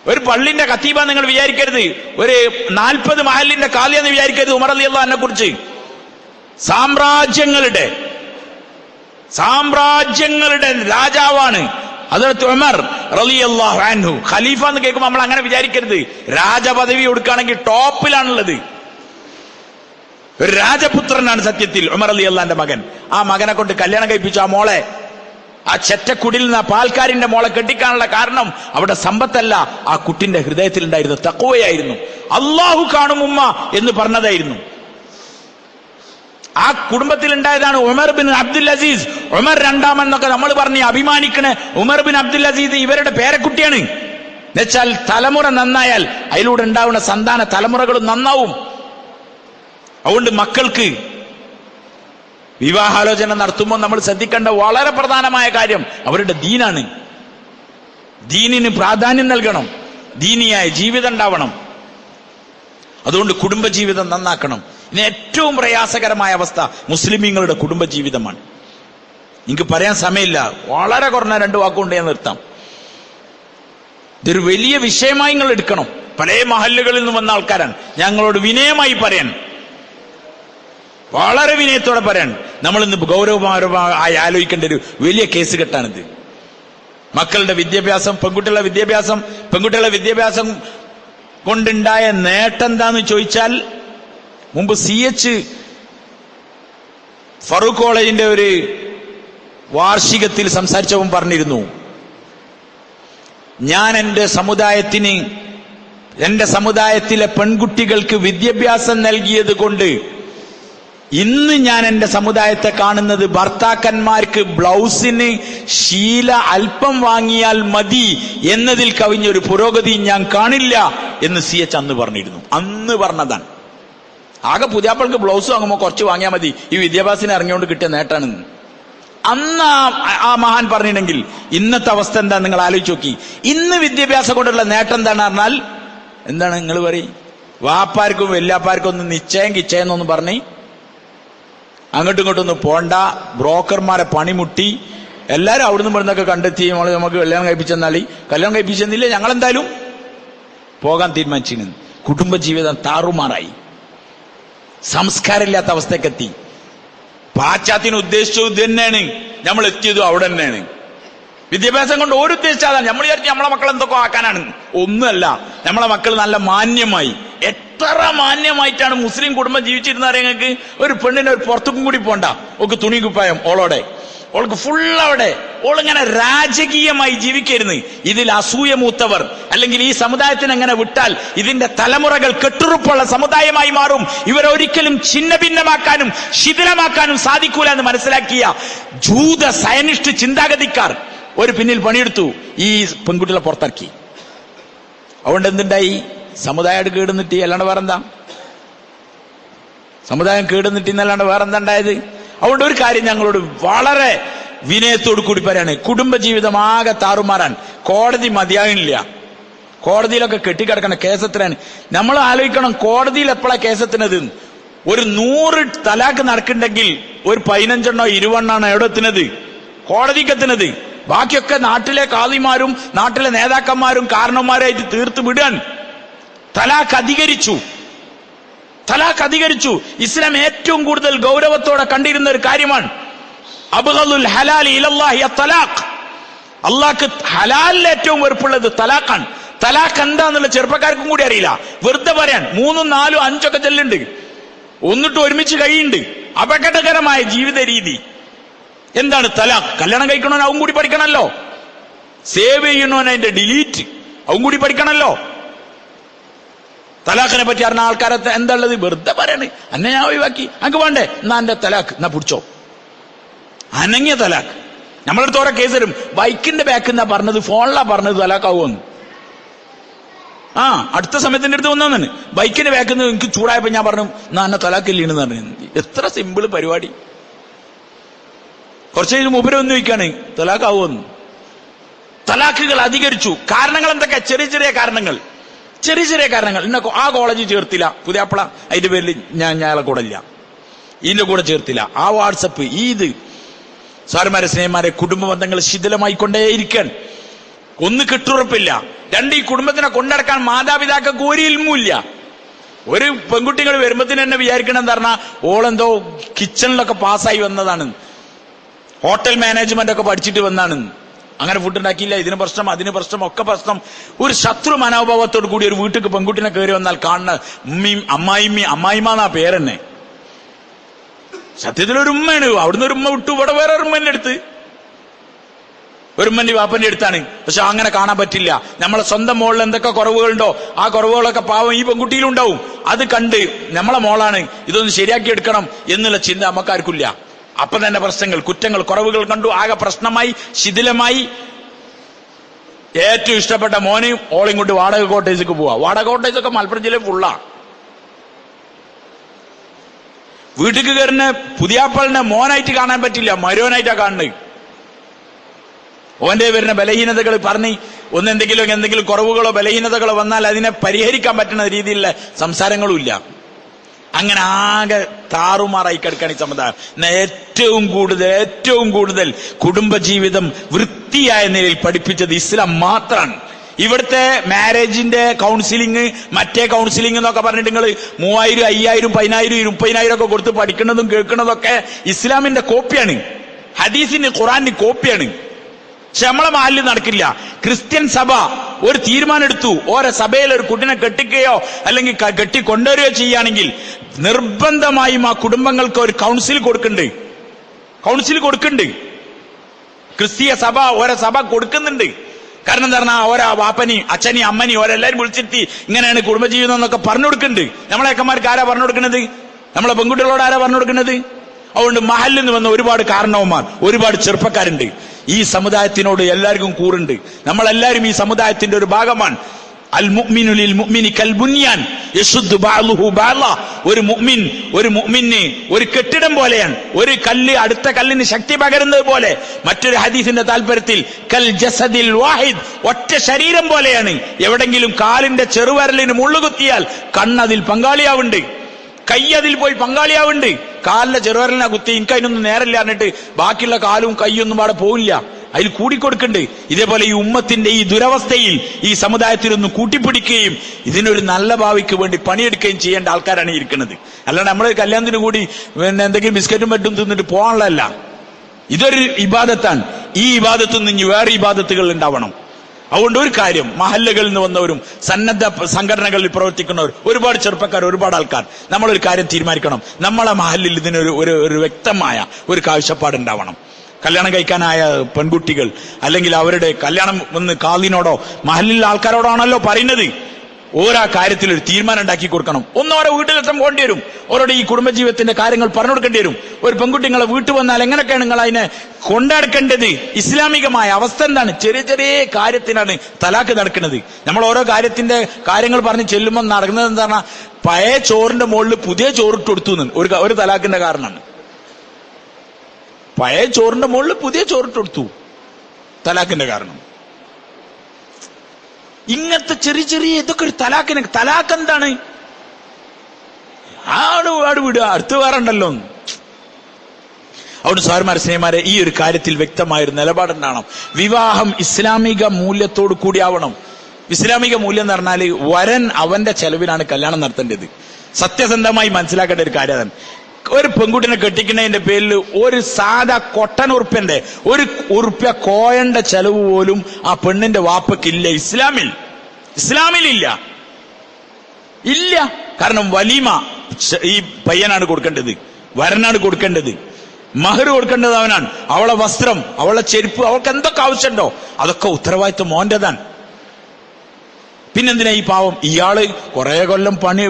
ഒരു പള്ളിന്റെ ഖത്തീബ നിങ്ങൾ വിചാരിക്കരുത്, ഒരു 40 മഹലിന്റെ കാലിയെന്ന് വിചാരിക്കരുത്. ഉമർ റളിയല്ലാഹു അൻഹുവിനെ കുറിച്ച് സാമ്രാജ്യങ്ങളുടെ രാജാവാണ് ഹദ്റത്ത് ഉമർ റളിയല്ലാഹു അൻഹു. ഖലീഫ എന്ന് കേൾക്കുമ്പോൾ നമ്മൾ അങ്ങനെ വിചാരിക്കരുത്. രാജപദവി കൊടുക്കുകയാണെങ്കിൽ ടോപ്പിലാണുള്ളത്. ഒരു രാജപുത്രനാണ് സത്യത്തിൽ ഉമർ റളിയല്ലാഹുവിന്റെ മകൻ. ആ മകനെ കൊണ്ട് കല്യാണം കഴിപ്പിച്ചു. ആ മോളെ, ആ ചെറ്റക്കുടിയിൽ നിന്ന് ആ പാൽക്കാരിന്റെ മോളെ കെട്ടിക്കാനുള്ള കാരണം അവിടെ സമ്പത്തല്ല, ആ കുട്ടിന്റെ ഹൃദയത്തിൽ ഉണ്ടായിരുന്ന തഖ്വയായിരുന്നു. അള്ളാഹു കാണും ഉമ്മ എന്ന് പറഞ്ഞതായിരുന്നു. ആ കുടുംബത്തിൽ ഉണ്ടായതാണ് Umar bin Abdul Aziz. Umar രണ്ടാമെന്നൊക്കെ നമ്മൾ പറഞ്ഞ് അഭിമാനിക്കണ ഉമർ ബിൻ അബ്ദുൽ അസീസ് ഇവരുടെ പേരക്കുട്ടിയാണ്. എന്നുവെച്ചാൽ തലമുറ നന്നായാൽ അതിലൂടെ ഉണ്ടാവുന്ന സന്താന തലമുറകളും നന്നാവും. അതുകൊണ്ട് മക്കൾക്ക് വിവാഹാലോചന നടത്തുമ്പോൾ നമ്മൾ ശ്രദ്ധിക്കേണ്ട വളരെ പ്രധാനമായ കാര്യം അവരുടെ ദീനാണ്. ദീനിന് പ്രാധാന്യം നൽകണം, ദീനിയായ ജീവിതം ഉണ്ടാവണം. അതുകൊണ്ട് കുടുംബജീവിതം നന്നാക്കണം. ഇനി ഏറ്റവും പ്രയാസകരമായ അവസ്ഥ മുസ്ലിമീങ്ങളുടെ കുടുംബജീവിതമാണ്. എനിക്ക് പറയാൻ സമയമില്ല, വളരെ കുറഞ്ഞ 2 വാക്കുകൊണ്ട് ഞാൻ നിർത്താം. ഇതൊരു വലിയ വിഷയമായി നിങ്ങൾ എടുക്കണം. പല മഹല്ലുകളിൽ നിന്ന് വന്ന ആൾക്കാരാണ്. ഞങ്ങളോട് വിനയമായി പറയാൻ, വളരെ വിനയത്തോടെ പറയാൻ, നമ്മൾ ഇന്ന് ഗൗരവപരമായി ആലോചിക്കേണ്ട ഒരു വലിയ കേസ് കെട്ടാണിത്. മക്കളുടെ വിദ്യാഭ്യാസം, പെൺകുട്ടികളുടെ വിദ്യാഭ്യാസം കൊണ്ടുണ്ടായ നേട്ടം എന്താന്ന് ചോദിച്ചാൽ, മുമ്പ് CH ഫറൂഖ് കോളേജിന്റെ ഒരു വാർഷികത്തിൽ സംസാരിച്ചവൻ പറഞ്ഞിരുന്നു, ഞാൻ എന്റെ സമുദായത്തിലെ പെൺകുട്ടികൾക്ക് വിദ്യാഭ്യാസം നൽകിയത് കൊണ്ട് ഇന്ന് ഞാൻ എന്റെ സമുദായത്തെ കാണുന്നത് ഭർത്താക്കന്മാർക്ക് ബ്ലൗസിന് ശീല അല്പം വാങ്ങിയാൽ മതി എന്നതിൽ കവിഞ്ഞൊരു പുരോഗതി ഞാൻ കാണില്ല എന്ന് CH അന്ന് പറഞ്ഞിരുന്നു. അന്ന് പറഞ്ഞതാണ്. ആകെ പുതിയാപ്പൾക്ക് ബ്ലൗസ് വാങ്ങുമ്പോൾ കുറച്ച് വാങ്ങിയാൽ മതി, ഈ വിദ്യാഭ്യാസത്തിന് ഇറങ്ങിയോണ്ട് കിട്ടിയ നേട്ടാണ്. അന്ന് ആ മഹാൻ പറഞ്ഞിട്ടുണ്ടെങ്കിൽ ഇന്നത്തെ അവസ്ഥ എന്താ നിങ്ങൾ ആലോചിച്ച് നോക്കി. ഇന്ന് വിദ്യാഭ്യാസം കൊണ്ടുള്ള നേട്ടം എന്താണ് പറഞ്ഞാൽ, എന്താണ് നിങ്ങൾ പറയും, വാപ്പാർക്കും വല്യാപ്പാർക്കും ഒന്ന് നിശ്ചയം എന്നൊന്നും പറഞ്ഞ് അങ്ങോട്ടും ഇങ്ങോട്ടൊന്നും പോണ്ട, ബ്രോക്കർമാരെ പണിമുട്ടി എല്ലാവരും അവിടുന്ന് ഇവിടുന്നൊക്കെ കണ്ടെത്തി നമുക്ക് കല്യാണം കഴിപ്പിച്ചെന്നില്ല, ഞങ്ങളെന്തായാലും പോകാൻ തീരുമാനിച്ചിരുന്നു. കുടുംബജീവിതം താറുമാറായി, സംസ്കാരമില്ലാത്ത അവസ്ഥക്കെത്തി. പാശ്ചാത്യന് ഉദ്ദേശിച്ചത് ഇത് തന്നെയാണ്, നമ്മൾ എത്തിയതും അവിടെ തന്നെയാണ്. വിദ്യാഭ്യാസം കൊണ്ട് ഒരു ഉദ്ദേശിച്ചാൽ നമ്മൾ വിചാരിച്ചു നമ്മളെ മക്കൾ എന്തൊക്കെ ആക്കാനാണ്. ഒന്നുമല്ല, നമ്മളെ മക്കൾ നല്ല മാന്യമായി, എത്ര മാന്യമായിട്ടാണ് മുസ്ലിം കുടുംബം ജീവിച്ചിരുന്ന നിങ്ങൾക്ക്. ഒരു പെണ്ണിനെ ഒരു പുറത്തും കൂടി പോണ്ട, ഓക്ക് തുണി കുപ്പായം ഓൾക്ക് ഫുള്ളവിടെ, ഓളിങ്ങനെ രാജകീയമായി ജീവിക്കരുന്ന്. ഇതിൽ അസൂയ മൂത്തവർ അല്ലെങ്കിൽ ഈ സമുദായത്തിന് എങ്ങനെ വിട്ടാൽ ഇതിന്റെ തലമുറകൾ കെട്ടുറുപ്പുള്ള സമുദായമായി മാറും, ഇവരൊരിക്കലും ഛിന്ന ഭിന്നമാക്കാനും ശിഥിലമാക്കാനും സാധിക്കൂല എന്ന് മനസ്സിലാക്കിയ ജൂത സയനിസ്റ്റ് ചിന്താഗതിക്കാർ ഒരു പിന്നിൽ പണിയെടുത്തു, ഈ പെൺകുട്ടികളെ പുറത്തിറക്കി. അതുകൊണ്ട് എന്തുണ്ടായി, സമുദായം കേടുന്നിട്ടി, അല്ലാണ്ട് വേറെന്താ? സമുദായം കേടുന്നിട്ടിന്നല്ലാണ്ട് വേറെന്താ ഉണ്ടായത്? അതുകൊണ്ട് ഒരു കാര്യം ഞങ്ങളോട് വളരെ വിനയത്തോടു കൂടി പറയാണ്, കുടുംബജീവിതം ആകെ താറുമാറാൻ. കോടതി മതിയാകില്ല, കോടതിയിലൊക്കെ കെട്ടിക്കിടക്കണ കേസെത്രയാണ്. നമ്മൾ ആലോചിക്കണം, കോടതിയിൽ എപ്പോഴാണ് കേസെത്തുന്നത്? ഒരു 100 തലാക്ക് നടക്കുന്നുണ്ടെങ്കിൽ ഒരു 15 20 എവിടെ എത്തുന്നത്? കോടതിക്ക് എത്തുന്നത്. ബാക്കിയൊക്കെ നാട്ടിലെ കാളിമാരും നാട്ടിലെ നേതാക്കന്മാരും കാരണന്മാരായിട്ട് തീർത്ത് വിടാൻ. തലാക്ക് അധികരിച്ചു. ഇസ്ലാം ഏറ്റവും കൂടുതൽ ഗൗരവത്തോടെ കണ്ടിരുന്ന ഒരു കാര്യമാണ്. അബ്ഗളുൽ ഹലാലി ഇലല്ലാഹി അത്തലാഖ്. അള്ളാഹ്ക്ക് ഹലാലിൽ ഏറ്റവും വെറുപ്പുള്ളത് തലാഖാണ്. തലാഖ് എന്താന്നുള്ള ചെറുപ്പക്കാർക്കും കൂടി അറിയില്ല. വെറുതെ പറയാൻ 3, 4, 5 ഒക്കെ ചെല്ലുണ്ട്, ഒന്നിട്ട് ഒരുമിച്ച് കഴിയുന്നുണ്ട്. അപകടകരമായ ജീവിത രീതി. എന്താണ് തലാഖ്? കല്യാണം കഴിക്കണോൻ അവൻ കൂടി പഠിക്കണമല്ലോ, സേവ് ചെയ്യണോൻ അതിന്റെ ഡിലീറ്റ് അവൻ കൂടി പഠിക്കണമല്ലോ. തലാഖിനെ പറ്റി അറിഞ്ഞ ആൾക്കാരെ എന്താ ഉള്ളത്? വെറുതെ പറയണേ, അന്നെ ഞാൻ ഒഴിവാക്കി, അനക്ക് വേണ്ടേ, എന്നാ എന്റെ തലാഖ് എന്നാ പിടിച്ചോ. അനങ്ങിയ തലാഖ്. നമ്മളടുത്ത് ഓരോ കേസ് വരും, ബൈക്കിന്റെ ബാക്ക് എന്നാ പറഞ്ഞത്, ഫോണിലാ പറഞ്ഞത് തലാഖാവുമെന്ന്. അടുത്ത സമയത്തിന്റെ അടുത്ത് വന്നു, ബൈക്കിന്റെ ബാക്കിൽ നിന്ന് എനിക്ക് ചൂടായപ്പോ ഞാൻ പറഞ്ഞു, എന്നാ എന്നെ തലാഖില്ലേന്ന് പറഞ്ഞു. എത്ര സിമ്പിൾ പരിപാടി. കുറച്ച് കഴിഞ്ഞ് മൂപ്പര് വന്ന് ചോദിക്കാണ് തലാഖാവുമെന്ന്. തലാഖുകൾ അധികരിച്ചു. കാരണങ്ങൾ എന്തൊക്കെ? ചെറിയ ചെറിയ കാരണങ്ങൾ. ഇന്ന ആ കോളേജിൽ ചേർത്തില്ല, പുതിയാപ്പള അതിന്റെ പേരിൽ ഞാൻ അയാളെ കൂടെ ഇല്ല, ഇതിന്റെ കൂടെ ചേർത്തില്ല. ആ വാട്സപ്പ്, ഇത് സാറുമാരെ, സ്നേഹന്മാരെ, കുടുംബ ബന്ധങ്ങൾ ശിഥിലമായിക്കൊണ്ടേയിരിക്കാൻ. ഒന്ന് കെട്ടുറപ്പില്ല, രണ്ട് ഈ കുടുംബത്തിനെ കൊണ്ടടക്കാൻ മാതാപിതാക്കൾക്ക് ഒരു ഇൽമുമില്ല. ഒരു പെൺകുട്ടികൾ വരുമ്പത്തിന് തന്നെ വിചാരിക്കണം എന്താ പറഞ്ഞാൽ ഓളെന്തോ കിച്ചണിലൊക്കെ പാസ്സായി വന്നതാണ്, ഹോട്ടൽ മാനേജ്മെന്റ് ഒക്കെ പഠിച്ചിട്ട് വന്നാണ്. അങ്ങനെ ഫുഡ് ഉണ്ടാക്കിയില്ല, ഇതിന് പ്രശ്നം, അതിന് പ്രശ്നം, ഒക്കെ പ്രശ്നം. ഒരു ശത്രു മനോഭാവത്തോടു കൂടി ഒരു വീട്ടിൽ പെൺകുട്ടിനെ കയറി വന്നാൽ കാണുന്ന ഉമ്മയും അമ്മായിമ്മ എന്നാ പേരെന്നെ. സത്യത്തിലൊരു ഉമ്മയാണ്. അവിടുന്ന് ഒരു ഉമ്മ വിട്ടു ഇവിടെ വേറെ ഒരു ഉമ്മന്റെ അടുത്ത്, ഒരു ഉമ്മന്റെ വാപ്പന്റെ അടുത്താണ്. പക്ഷെ അങ്ങനെ കാണാൻ പറ്റില്ല. നമ്മളെ സ്വന്തം മോളിൽ എന്തൊക്കെ കുറവുകളുണ്ടോ ആ കുറവുകളൊക്കെ പാവം ഈ പെൺകുട്ടിയിലുണ്ടാവും. അത് കണ്ട് നമ്മളെ മോളാണ്, ഇതൊന്ന് ശരിയാക്കി എടുക്കണം എന്നുള്ള ചിന്ത നമുക്കാർക്കില്ല. അപ്പൊ തന്നെ പ്രശ്നങ്ങൾ, കുറ്റങ്ങൾ, കുറവുകൾ കണ്ടു, ആകെ പ്രശ്നമായി, ശിഥിലമായി. ഏറ്റവും ഇഷ്ടപ്പെട്ട മോനെയും ഓളയും കൊണ്ട് വാടക കോട്ടേജ് പോവാ. വാടക കോട്ടേജൊക്കെ മലപ്പുറം ജില്ലയിൽ ഫുള്ളാ. വീട്ടിൽ കയറുന്ന പുതിയാപ്പളിനെ മോനായിട്ട് കാണാൻ പറ്റില്ല, മരോനായിട്ടാ കാണുന്നത്. ഓന്റെ വരുന്ന ബലഹീനതകൾ പറഞ്ഞ് എന്തെങ്കിലും കുറവുകളോ ബലഹീനതകളോ വന്നാൽ അതിനെ പരിഹരിക്കാൻ പറ്റുന്ന രീതിയിലുള്ള സംസാരങ്ങളും ഇല്ല. അങ്ങനെ ആകെ താറുമാറായി കിടക്കുകയാണ് ഈ സമുദായം. ഏറ്റവും കൂടുതൽ കുടുംബജീവിതം വൃത്തിയായ നിലയിൽ പഠിപ്പിച്ചത് ഇസ്ലാം മാത്രമാണ്. ഇവിടുത്തെ മാരേജിന്റെ കൗൺസിലിംഗ്, മറ്റേ കൗൺസിലിംഗ് എന്നൊക്കെ പറഞ്ഞിട്ട് നിങ്ങൾ 3000, 5000, 10000, 20000 ഒക്കെ കൊടുത്ത് പഠിക്കുന്നതും കേൾക്കുന്നതൊക്കെ ഇസ്ലാമിന്റെ കോപ്പിയാണ്, ഹദീസിന്റെ ഖുറാന്റെ കോപ്പിയാണ്. പക്ഷെ നമ്മളെ മഹല്ലിൽ നടക്കില്ല. ക്രിസ്ത്യൻ സഭ ഒരു തീരുമാനം എടുത്തു, ഓരോ സഭയിൽ ഒരു കുട്ടിനെ കെട്ടിക്കുകയോ അല്ലെങ്കിൽ കെട്ടി കൊണ്ടുവരികയോ ചെയ്യുകയാണെങ്കിൽ നിർബന്ധമായും ആ കുടുംബങ്ങൾക്ക് ഒരു കൗൺസിൽ കൊടുക്കുന്നുണ്ട്. ക്രിസ്തീയ സഭ ഓരോ സഭ കൊടുക്കുന്നുണ്ട്. കാരണം എന്താ പറഞ്ഞാൽ ഓരോ വാപ്പനി അച്ഛനി അമ്മനി ഓരെല്ലാരും വിളിച്ചിരുത്തി ഇങ്ങനെയാണ് കുടുംബജീവിതം എന്നൊക്കെ പറഞ്ഞു കൊടുക്കുന്നുണ്ട്. നമ്മളെ അക്കന്മാർക്ക് ആരാ പറഞ്ഞു കൊടുക്കുന്നത്? നമ്മളെ പെൺകുട്ടികളോട് ആരാ പറഞ്ഞു കൊടുക്കുന്നത്? അതുകൊണ്ട് മഹല്ലിൽ നിന്ന് വന്ന ഒരുപാട് കാരണവന്മാർ, ഒരുപാട് ചെറുപ്പക്കാരുണ്ട്. ഈ സമുദായത്തിനോട് എല്ലാവർക്കും കൂറുണ്ട്. നമ്മളെല്ലാവരും ഈ സമുദായത്തിന്റെ ഒരു ഭാഗമാണ്. അൽ മുഅ്മിനു ലിൽ മുഅ്മിനി കൽ ബുനിയാൻ യശുദ്ദു ബഅ്ലുഹു ബഅ്ള. ഒരു മുഅ്മിന് ഒരു കെട്ടിടം പോലെയാണ്. ഒരു കല്ല് അടുത്ത കല്ലിന് ശക്തി പകരുന്നത് പോലെ. മറ്റൊരു ഹദീസിന്റെ താല്പര്യത്തിൽ കൽ ജസദിൽ വാഹിദ്, ഒറ്റ ശരീരം പോലെയാണ്. എവിടെങ്കിലും കാലിന്റെ ചെറുവിരലിന് മുള്ളുകുത്തിയാൽ കണ്ണതിൽ പങ്കാളിയാവുണ്ട്, കൈ അതിൽ പോയി പങ്കാളിയാവുണ്ട്. കാലിന്റെ ചെറുവിരലിനെ കുത്തി എനിക്ക് അതിനൊന്നും നേരമില്ല എന്നിട്ട് ബാക്കിയുള്ള കാലും കൈയൊന്നും അവിടെ പോവില്ല, അതിൽ കൂടിക്കൊടുക്കുന്നുണ്ട്. ഇതേപോലെ ഈ ഉമ്മത്തിന്റെ ഈ ദുരവസ്ഥയിൽ ഈ സമുദായത്തിനൊന്ന് കൂട്ടിപ്പിടിക്കുകയും ഇതിനൊരു നല്ല ഭാവിക്ക് വേണ്ടി പണിയെടുക്കുകയും ചെയ്യേണ്ട ആൾക്കാരാണ് ഇരിക്കുന്നത്. അല്ലാണ്ട് നമ്മൾ കല്യാണത്തിന് കൂടി എന്തെങ്കിലും ബിസ്ക്കറ്റും മറ്റും തിന്നിട്ട് പോകാനുള്ളതല്ല. ഇതൊരു ഇബാദത്താണ്. ഈ ഇബാദത്തിൽ നിന്ന് വേറെ ഇബാദത്തുകൾ ഉണ്ടാവണം. അതുകൊണ്ട് ഒരു കാര്യം, മഹല്ലുകളിൽ നിന്ന് വന്നവരും സന്നദ്ധ സംഘടനകളിൽ പ്രവർത്തിക്കുന്നവർ, ഒരുപാട് ചെറുപ്പക്കാർ, ഒരുപാട് ആൾക്കാർ, നമ്മളൊരു കാര്യം തീരുമാനിക്കണം. നമ്മളെ മഹല്ലിൽ ഇതിനൊരു ഒരു വ്യക്തമായ ഒരു കാഴ്ചപ്പാടുണ്ടാവണം. കല്യാണം കഴിക്കാനായ പെൺകുട്ടികൾ അല്ലെങ്കിൽ അവരുടെ കല്യാണം ഒന്ന് കാലിനോടോ മഹല്ലിലെ ആൾക്കാരോടാണല്ലോ പറയുന്നത്. ഓരോ കാര്യത്തിൽ ഒരു തീരുമാനം ഉണ്ടാക്കി കൊടുക്കണം. ഓരോ വീട്ടിലെത്താൻ പോകേണ്ടി വരും. ഓരോട് ഈ കുടുംബജീവിതത്തിന്റെ കാര്യങ്ങൾ പറഞ്ഞു കൊടുക്കേണ്ടി വരും. ഒരു പെൺകുട്ടികളെ വീട്ടിൽ വന്നാൽ എങ്ങനെയൊക്കെയാണ് നിങ്ങൾ അതിനെ കൊണ്ടാടേണ്ടത്? ഇസ്ലാമികമായ അവസ്ഥ എന്താണ്? ചെറിയ ചെറിയ കാര്യത്തിനാണ് തലാക്ക് നടക്കുന്നത്. നമ്മൾ ഓരോ കാര്യങ്ങൾ പറഞ്ഞ് ചെല്ലുമ്പോൾ നടക്കുന്നത് എന്താണ്? പഴയ ചോറിന്റെ മുകളിൽ പുതിയ ചോറിട്ട് കൊടുത്തു ഒരു തലാക്കിന്റെ കാരണമാണ്. പഴയ ചോറിന്റെ മുകളിൽ പുതിയ ചോറിട്ട് കൊടുത്തു, തലാക്കിന്റെ കാരണം. ഇങ്ങനത്തെ ചെറിയ ചെറിയ ഇതൊക്കെ ഒരു തലാക്ക് എന്താണ്? ആട് വിടുക, അടുത്ത് വേറെ ഉണ്ടല്ലോ. അവിടെ സാറുമാരെ, സ്നേഹമാരെ, ഈ ഒരു കാര്യത്തിൽ വ്യക്തമായൊരു നിലപാടുണ്ടാവണം. വിവാഹം ഇസ്ലാമിക മൂല്യത്തോടു കൂടിയാവണം. ഇസ്ലാമിക മൂല്യം എന്ന് പറഞ്ഞാൽ വരൻ അവന്റെ ചെലവിലാണ് കല്യാണം നടത്തേണ്ടത്. സത്യസന്ധമായി മനസ്സിലാക്കേണ്ട ഒരു കാര്യം. ഒരു പെൺകുട്ടിനെ കെട്ടിക്കുന്നതിന്റെ പേരിൽ ഒരു സാധാ കൊട്ടൻ ഉറുപ്പ്യന്റെ ഉറുപ്പ്യ കോയന്റെ ചെലവ് പോലും ആ പെണ്ണിന്റെ വാപ്പക്കില്ല. ഇസ്ലാമിലില്ല. കാരണം വലീമ ഈ പയ്യനാണ് കൊടുക്കേണ്ടത്, വരനാണ് കൊടുക്കേണ്ടത്. മഹർ കൊടുക്കേണ്ടത് അവനാണ്. അവളെ വസ്ത്രം, അവളെ ചെരുപ്പ്, അവൾക്ക് എന്തൊക്കെ ആവശ്യമുണ്ടോ അതൊക്കെ ഉത്തരവാദിത്വം മോന്റേതാണ്. പിന്നെന്തിനാ ഈ പാവം ഇയാള് കുറെ കൊല്ലം പണി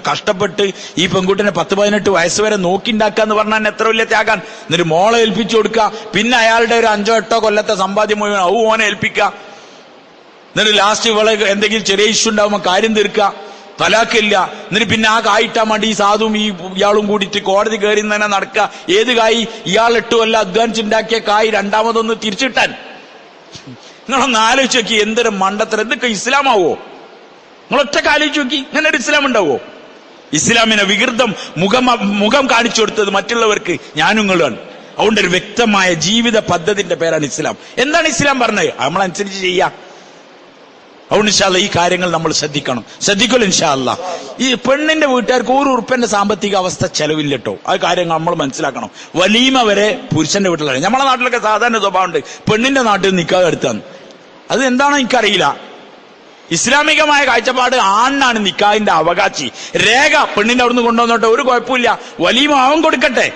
കഷ്ടപ്പെട്ട് ഈ പെൺകുട്ടിനെ 10-18 വയസ്സ് വരെ നോക്കിണ്ടാക്കാന്ന് പറഞ്ഞാൽ എത്ര വലിയ ത്യാഗാൻ. എന്നിട്ട് മോളെ ഏൽപ്പിച്ചു കൊടുക്കുക, പിന്നെ അയാളുടെ ഒരു 5-8 കൊല്ലത്തെ സമ്പാദ്യം മുഴുവൻ ഓനെ ഏൽപ്പിക്കുക, എന്നിട്ട് ലാസ്റ്റ് ഇവളെ എന്തെങ്കിലും ചെറിയ ഇഷ്യൂ ഉണ്ടാവുമ്പോ കാര്യം തീർക്കുക, തലാക്കില്ല, എന്നിട്ട് പിന്നെ ആ കായിട്ടാൻ വേണ്ടി ഈ സാധുവും ഈ ഇയാളും കൂടിയിട്ട് കോടതി കയറി തന്നെ നടക്കുക. ഏത് കായ്? ഇയാൾ 8 കൊല്ലം അധ്വാനിച്ചുണ്ടാക്കിയ കായ് രണ്ടാമതൊന്ന് തിരിച്ചിട്ടാൻ. നിങ്ങളൊന്ന് ആലോചിച്ച് നോക്കി, എന്തൊരു മണ്ടത്തരം! എന്തൊക്കെ ഇസ്ലാമാവോ? നിങ്ങളൊറ്റ ആലോചിച്ച് നോക്കി, ഇങ്ങനെ ഒരു ഇസ്ലാം ഉണ്ടാവോ? ഇസ്ലാമിനെ വികൃതം മുഖം കാണിച്ചു കൊടുത്തത് മറ്റുള്ളവർക്ക് ഞാനും നിങ്ങളുമാണ്. അതുകൊണ്ട് ഒരു വ്യക്തമായ ജീവിത പദ്ധതിന്റെ പേരാണ് ഇസ്ലാം. എന്താണ് ഇസ്ലാം പറഞ്ഞത്? നമ്മളനുസരിച്ച് ചെയ്യാം. അതുകൊണ്ട് ഇൻഷാ അല്ലാഹ് ഈ കാര്യങ്ങൾ നമ്മൾ ശ്രദ്ധിക്കലും ഇൻഷാ അല്ലാഹ്. ഈ പെണ്ണിന്റെ വീട്ടുകാർക്ക് ₹1 സാമ്പത്തിക അവസ്ഥ ചെലവില്ലട്ടോ. ആ കാര്യങ്ങൾ നമ്മൾ മനസ്സിലാക്കണം. വലീമ വരെ പുരുഷന്റെ വീട്ടിലാണ്. നമ്മളെ നാട്ടിലൊക്കെ സാധാരണ സ്വഭാവമുണ്ട്, പെണ്ണിന്റെ നാട്ടിൽ നിക്കാഹ് എടുത്താന്ന്. അത് എന്താണോ എനിക്കറിയില്ല. ഇസ്ലാമികമായ കാഴ്ചപ്പാട് ആണിനാണ് നിക്കാഹിന്റെ അവകാശി. രേഖ പെണ്ണിന്റെ അവിടുന്ന് കൊണ്ടുവന്നോട്ടെ, ഒരു കുഴപ്പമില്ല. വലീമ അവൻ കൊടുക്കട്ടെ.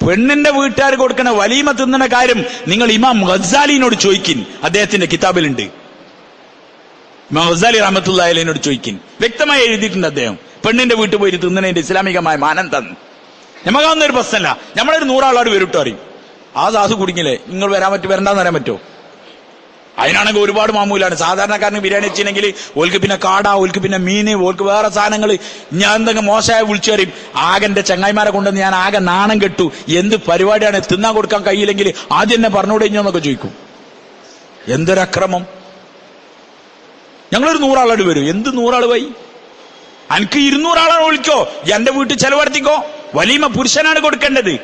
പെണ്ണിന്റെ വീട്ടുകാർ കൊടുക്കണ വലീമ തിന്നണ കാര്യം നിങ്ങൾ ഇമാം ഗസാലിനോട് ചോദിക്കിൻ, അദ്ദേഹത്തിന്റെ കിതാബിലുണ്ട്. ഇമാം ഗസാലി റഹ്മത്തുള്ളാഹി അലൈഹിനോട് ചോദിക്കിൻ, വ്യക്തമായി എഴുതിയിട്ടുണ്ട് അദ്ദേഹം. പെണ്ണിന്റെ വീട്ടിൽ പോയി തിന്നതിന്റെ ഇസ്ലാമികമായ മാനം തന്നു. നമുക്കൊന്നൊരു പ്രശ്നമല്ല. നമ്മളൊരു 100 ആളോട് വരൂട്ടോ അറിയും. ആ സാധു കുടുങ്ങില്ലേ, നിങ്ങൾ വരണ്ടെന്ന് പറയാൻ പറ്റുമോ? അതിനാണെങ്കിൽ ഒരുപാട് മാമൂലാണ്. സാധാരണക്കാരന് ബിരിയാണി വെച്ചില്ലെങ്കിൽ ഓൽക്ക് പിന്നെ കാട, ഓൽക്ക് പിന്നെ മീന്, ഓൽക്ക് വേറെ സാധനങ്ങൾ. ഞാൻ എന്തെങ്കിലും മോശമായ വിളിച്ചു പറയും. ആകെന്റെ ചങ്ങായിമാരെ കൊണ്ടുവന്ന് ഞാൻ ആകെ നാണം കെട്ടു. എന്ത് പരിപാടിയാണ്, തിന്നാൻ കൊടുക്കാൻ കഴിയില്ലെങ്കിൽ ആദ്യം എന്നെ പറഞ്ഞുകൂടെ എന്നൊക്കെ ചോദിക്കും. എന്തൊരക്രമം! ഞങ്ങളൊരു 100 ആളോട് വരും. എന്ത് 100 ആള് പോയി? എനിക്ക് 200 ആളാണ് വിളിക്കോ, എന്റെ വീട്ടിൽ ചെലവർത്തിക്കോ. വലീമ പുരുഷനാണ് കൊടുക്കേണ്ടത്.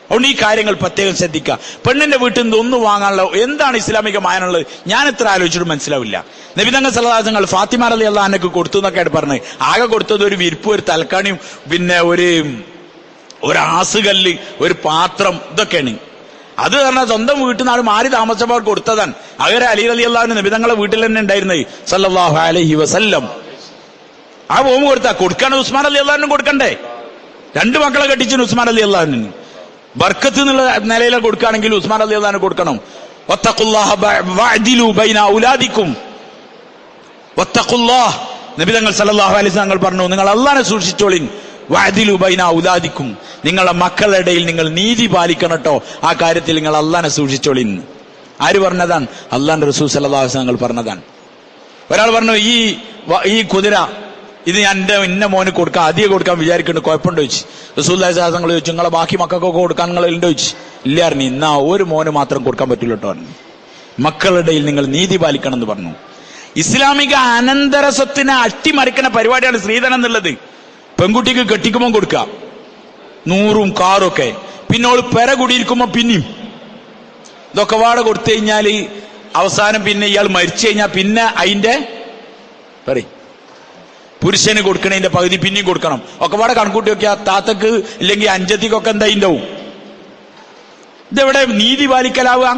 അതുകൊണ്ട് ഈ കാര്യങ്ങൾ പ്രത്യേകം ശ്രദ്ധിക്കുക. പെണ്ണിന്റെ വീട്ടിൽ നിന്ന് ഒന്നും വാങ്ങാനുള്ള എന്താണ് ഇസ്ലാമികമായുള്ളത് ഞാൻ എത്ര ആലോചിച്ചിട്ടും മനസ്സിലാവില്ല. നബി തങ്ങൾ സല്ലല്ലാഹു അലൈഹി വസല്ലം ഫാത്തിമ റളിയല്ലാഹു അൻഹയ്ക്ക് കൊടുത്തു എന്നൊക്കെയാണ് പറഞ്ഞത്. ആകെ കൊടുത്തത് ഒരു വിരിപ്പ്, ഒരു തലക്കാണിയും, പിന്നെ ഒരു ആസുകല്ല്, ഒരു പാത്രം, ഇതൊക്കെയാണ്. അത് പറഞ്ഞാൽ സ്വന്തം വീട്ടിൽ നിന്നാണ് മാറി താമസിച്ചപ്പോൾ കൊടുത്തതാണ്. അവരെ അലി റളിയല്ലാഹു അൻഹു നബി തങ്ങളെ വീട്ടിൽ തന്നെ ഉണ്ടായിരുന്നത് സല്ലല്ലാഹു അലൈഹി വസല്ലം. ആ ഭൂമി കൊടുക്കാൻ ഉസ്മാൻ റളിയല്ലാഹു അൻഹു കൊടുക്കണ്ടേ? 2 മക്കളെ കെട്ടിച്ചു ഉസ്മാൻ റളിയല്ലാഹു അൻഹു. ബർക്കത്ത് എന്നുള്ള നിലയിൽ കൊടുക്കുകയാണെങ്കിൽ ഉസ്മാൻ റളിയല്ലാഹു അൻഹു കൊടുക്കണം. വത്തഖുല്ലാഹ വഅദിലു ബൈന ഔലാദിക്കും. വത്തഖുല്ലാഹ് നബി തങ്ങൾ സല്ലല്ലാഹു അലൈഹി വസല്ലം പറഞ്ഞു, നിങ്ങൾ അല്ലാഹനെ സൂക്ഷിച്ചോളിൻ. വഅദിലു ബൈന ഔലാദിക്കും, നിങ്ങളുടെ മക്കളുടെ ഇടയിൽ നിങ്ങൾ നീതി പാലിക്കണം കേട്ടോ. ആ കാര്യത്തിൽ നിങ്ങൾ അല്ലാഹനെ സൂക്ഷിച്ചോളിൻ. ആര് പറഞ്ഞതാണ്? അല്ലാഹുവിന്റെ റസൂൽ സല്ലല്ലാഹു അലൈഹി വസല്ലം പറഞ്ഞതാണ്. ഒരാൾ പറഞ്ഞു, ഈ കുതിര ഇത് ഞാൻ ഇന്ന മോന് കൊടുക്കാം, അധികം കൊടുക്കാൻ വിചാരിക്കുന്നുണ്ട്, കുഴപ്പമുണ്ടോ ചോദിച്ചു. റസൂലുള്ളാഹി സ്വല്ലല്ലാഹു അലൈഹി വസല്ലം ചോദിച്ചു, നിങ്ങളെ ബാക്കി മക്കൾക്കൊക്കെ കൊടുക്കാൻ നിങ്ങൾ ഉണ്ടോ ചോദിച്ചു. ഇല്ല പറഞ്ഞു. ഇന്നാ ഒരു മോന് മാത്രം കൊടുക്കാൻ പറ്റില്ല കേട്ടോ പറഞ്ഞു. മക്കളുടെ ഇടയിൽ നിങ്ങൾ നീതി പാലിക്കണം എന്ന് പറഞ്ഞു. ഇസ്ലാമിക അനന്തര സ്വത്തിനെ അട്ടിമറിക്കുന്ന പരിപാടിയാണ് സ്ത്രീധനം എന്നുള്ളത്. പെൺകുട്ടിക്ക് കെട്ടിക്കുമ്പോൾ കൊടുക്കുക 100 കാറും ഒക്കെ, പിന്നെ ഓള് പെര കുടിയിരിക്കുമ്പോ പിന്നെയും ഇതൊക്കെ വാടക കൊടുത്തു കഴിഞ്ഞാല് അവസാനം പിന്നെ ഇയാൾ മരിച്ചു കഴിഞ്ഞാൽ പിന്നെ അതിന്റെ പുരുഷന് കൊടുക്കണതിന്റെ പകുതി പിന്നെയും കൊടുക്കണം. ഒക്കെ പാടെ കണക്കൂട്ടി നോക്കിയാ താത്തക്ക് ഇല്ലെങ്കിൽ അഞ്ചത്തിക്കൊക്കെ എന്താ ഉണ്ടാവും. ഇതെവിടെ നീതി പാലിക്കലാവുക?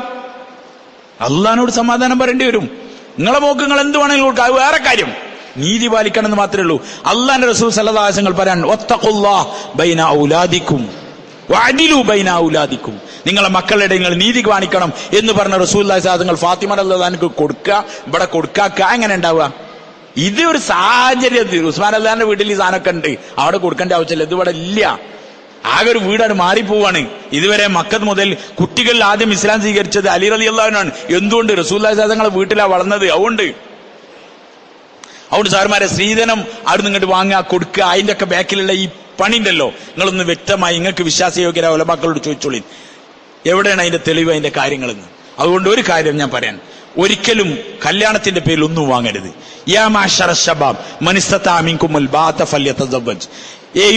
അള്ളാഹിനോട് സമാധാനം പറയേണ്ടി വരും. നിങ്ങളെ പോക്ക് നിങ്ങൾ എന്ത് വേണമെങ്കിലും കൊടുക്കുക, അത് വേറെ കാര്യം. നീതി പാലിക്കണം എന്ന് മാത്രമേ ഉള്ളൂ. അള്ളാഹിന്റെ റസൂൽ സല്ലല്ലാഹു അലൈഹി വസല്ലം പറയാൻ, വത്തഖുല്ലാഹ് ബൈന ഔലാദിക്കും വഅദിലു ബൈന ഔലാദിക്കും, നിങ്ങളെ മക്കളുടെ നിങ്ങൾ നീതി കാണിക്കണം എന്ന് പറഞ്ഞ റസൂലുള്ളാഹി സ്വല്ലല്ലാഹു അലൈഹി വസല്ലം ഫാത്തിമ റളിയല്ലാഹു അൻഹ കൊടുക്കുക, ഇവിടെ കൊടുക്കാക്ക, എങ്ങനെ ഉണ്ടാവുക? ഇത് ഒരു സാഹചര്യത്തിൽ ഉസ്മാൻ അള്ളാഹിന്റെ വീട്ടിൽ ഈ സാധനമൊക്കെ ഉണ്ട്, അവിടെ കൊടുക്കേണ്ട ആവശ്യമില്ല. ഇത് ഇവിടെ ഇല്ല. ആകെ ഒരു വീടാണ്, മാറിപ്പോവാണ്. ഇതുവരെ മക്കത്ത് മുതൽ കുട്ടികളിൽ ആദ്യം ഇസ്ലാം സ്വീകരിച്ചത് അലി റളിയല്ലാഹു അൻഹു ആണ്. എന്തുകൊണ്ട്? റസൂലുള്ളാഹി സ്വല്ലല്ലാഹു അലൈഹി വസല്ലം വീട്ടിലാണ് വളർന്നത്. അതുകൊണ്ട് സാറുമാരെ സ്ത്രീധനം അവിടെ നിങ്ങോട്ട് വാങ്ങുക, കൊടുക്കുക, അതിന്റെ ഒക്കെ ബാക്കിലുള്ള ഈ പണി ഉണ്ടല്ലോ, നിങ്ങളൊന്ന് വ്യക്തമായി നിങ്ങൾക്ക് വിശ്വാസയോഗ്യരായ ഉലമാക്കളോട് ചോദിച്ചോളി, എവിടെയാണ് അതിന്റെ തെളിവ്, അതിന്റെ കാര്യങ്ങളെന്ന്. അതുകൊണ്ട് ഒരു കാര്യം ഞാൻ പറയാൻ, ഒരിക്കലും കല്യാണത്തിന്റെ പേരിൽ ഒന്നും വാങ്ങരുത്. യാ മാശറ ശബാബ് മൻ ഇസ്തതാഅ മിൻകുമുൽ ബാഅത ഫല്യതസവ്വജ്.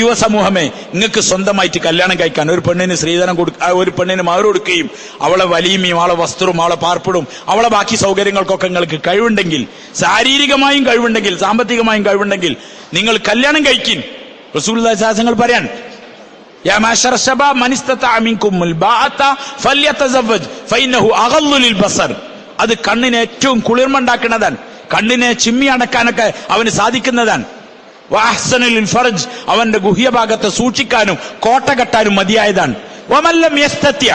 യുവ സമൂഹമേ, നിങ്ങൾക്ക് സ്വന്തമായിട്ട് കല്യാണം കഴിക്കാൻ ഒരു പെണ്ണിന് സ്ത്രീധനം ഒരു പെണ്ണിന് മഹർ കൊടുക്കുകയും അവളെ വലിയയും അവളെ വസ്ത്രവും അവളെ പാർപ്പിടും അവളെ ബാക്കി സൗകര്യങ്ങൾക്കൊക്കെ നിങ്ങൾക്ക് കഴിവുണ്ടെങ്കിൽ, ശാരീരികമായും കഴിവുണ്ടെങ്കിൽ, സാമ്പത്തികമായും കഴിവുണ്ടെങ്കിൽ നിങ്ങൾ കല്യാണം കഴിക്കും. റസൂലുള്ളാഹി സ്വല്ലല്ലാഹു അലൈഹി വസല്ലം പറയാൻ, യാ മാശറ ശബാബ് മൻ ഇസ്തതാഅ മിൻകുമുൽ ബാഅത ഫല്യതസവ്വജ് ഫഇന്നഹു അഗല്ലു ലിൽ ബസർ. അത് കണ്ണിന് ഏറ്റവും കുളിർമ ഉണ്ടാക്കുന്നതാണ്, കണ്ണിനെ ചിമ്മി അടക്കാനൊക്കെ അവന് സാധിക്കുന്നതാണ്. വഅഹ്സനുൽ ഫർജ്, അവന്റെ ഗുഹ്യഭാഗത്തെ സൂക്ഷിക്കാനും കോട്ട കെട്ടാനും മതിയായതാണ്. വമല്ലം യസ്തതി,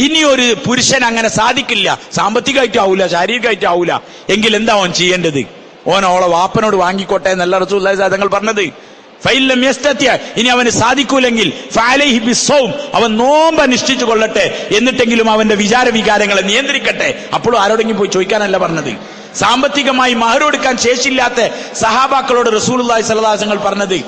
ഇനി ഒരു പുരുഷൻ അങ്ങനെ സാധിക്കില്ല, സാമ്പത്തികമായിട്ട് ആവൂല, ശാരീരികമായിട്ട് ആവൂല എങ്കിൽ എന്താ ഓൻ ചെയ്യേണ്ടത്? ഓളെ വാപ്പനോട് വാങ്ങിക്കോട്ടെ എന്നല്ല റസൂലുള്ളാഹി തങ്ങൾ പറഞ്ഞത്. ഫൈലം യസ്തത്യ, ഇനി അവന് സാധിക്കൂലെങ്കിൽ ഫഅലൈഹി ബിസ്സൗം, അവൻ നോമ്പ് അനുഷ്ഠിച്ചു കൊള്ളട്ടെ, എന്നിട്ടെങ്കിലും അവന്റെ വികാരങ്ങളെ നിയന്ത്രിക്കട്ടെ. അപ്പോഴും ആരോടെങ്കിലും പോയി ചോദിക്കാനല്ല പറഞ്ഞത്. സാമ്പത്തികമായി മഹർ കൊടുക്കാൻ ശേഷിയില്ലാത്ത സഹാബാക്കളോട് റസൂലുള്ളാഹി സ്വല്ലല്ലാഹു അലൈഹി വസല്ലം പറഞ്ഞത്,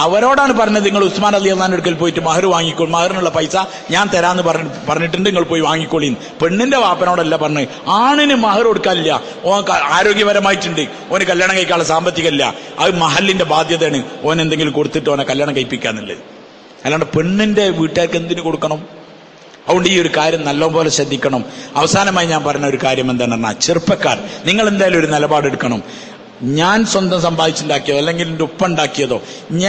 അവരോടാണ് പറഞ്ഞത്, നിങ്ങൾ ഉസ്മാൻ റളിയല്ലാഹു അടുക്കൽ പോയിട്ട് മഹർ വാങ്ങിക്കോൾ, മഹറിനുള്ള പൈസ ഞാൻ തരാന്ന് പറഞ്ഞിട്ടുണ്ട്, നിങ്ങൾ പോയി വാങ്ങിക്കോളി. പെണ്ണിന്റെ വാപ്പനോടല്ല പറഞ്ഞത്. ആണിന് മഹർ കൊടുക്കാനില്ല, ഓൻ ആരോഗ്യപരമായിട്ടുണ്ട്, ഓന് കല്യാണം കഴിക്കാനുള്ള സാമ്പത്തികമില്ല, അത് മഹലിന്റെ ബാധ്യതയാണ്, ഓൻ എന്തെങ്കിലും കൊടുത്തിട്ട് ഓനെ കല്യാണം കഴിപ്പിക്കാന്നുള്ളത്. അല്ലാണ്ട് പെണ്ണിന്റെ വീട്ടുകാർക്ക് എന്തിനു കൊടുക്കണം? അതുകൊണ്ട് ഈ ഒരു കാര്യം നല്ലപോലെ ശ്രദ്ധിക്കണം. അവസാനമായി ഞാൻ പറഞ്ഞ ഒരു കാര്യം എന്താണെന്ന് പറഞ്ഞാൽ, ചെറുപ്പക്കാർ നിങ്ങൾ എന്തായാലും ഒരു നിലപാടെടുക്കണം. ഞാൻ സ്വന്തം സമ്പാദിച്ചുണ്ടാക്കിയതോ അല്ലെങ്കിൽ എൻ്റെ ഉപ്പ ഉണ്ടാക്കിയതോ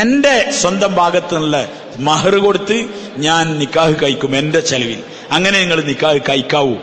എന്റെ സ്വന്തം ഭാഗത്ത് നിന്നുള്ള മഹർ കൊടുത്ത് ഞാൻ നിക്കാഹ് കഴിക്കും, എന്റെ ചെലവിൽ. അങ്ങനെ നിങ്ങൾ നിക്കാഹ് കഴിക്കാവൂ.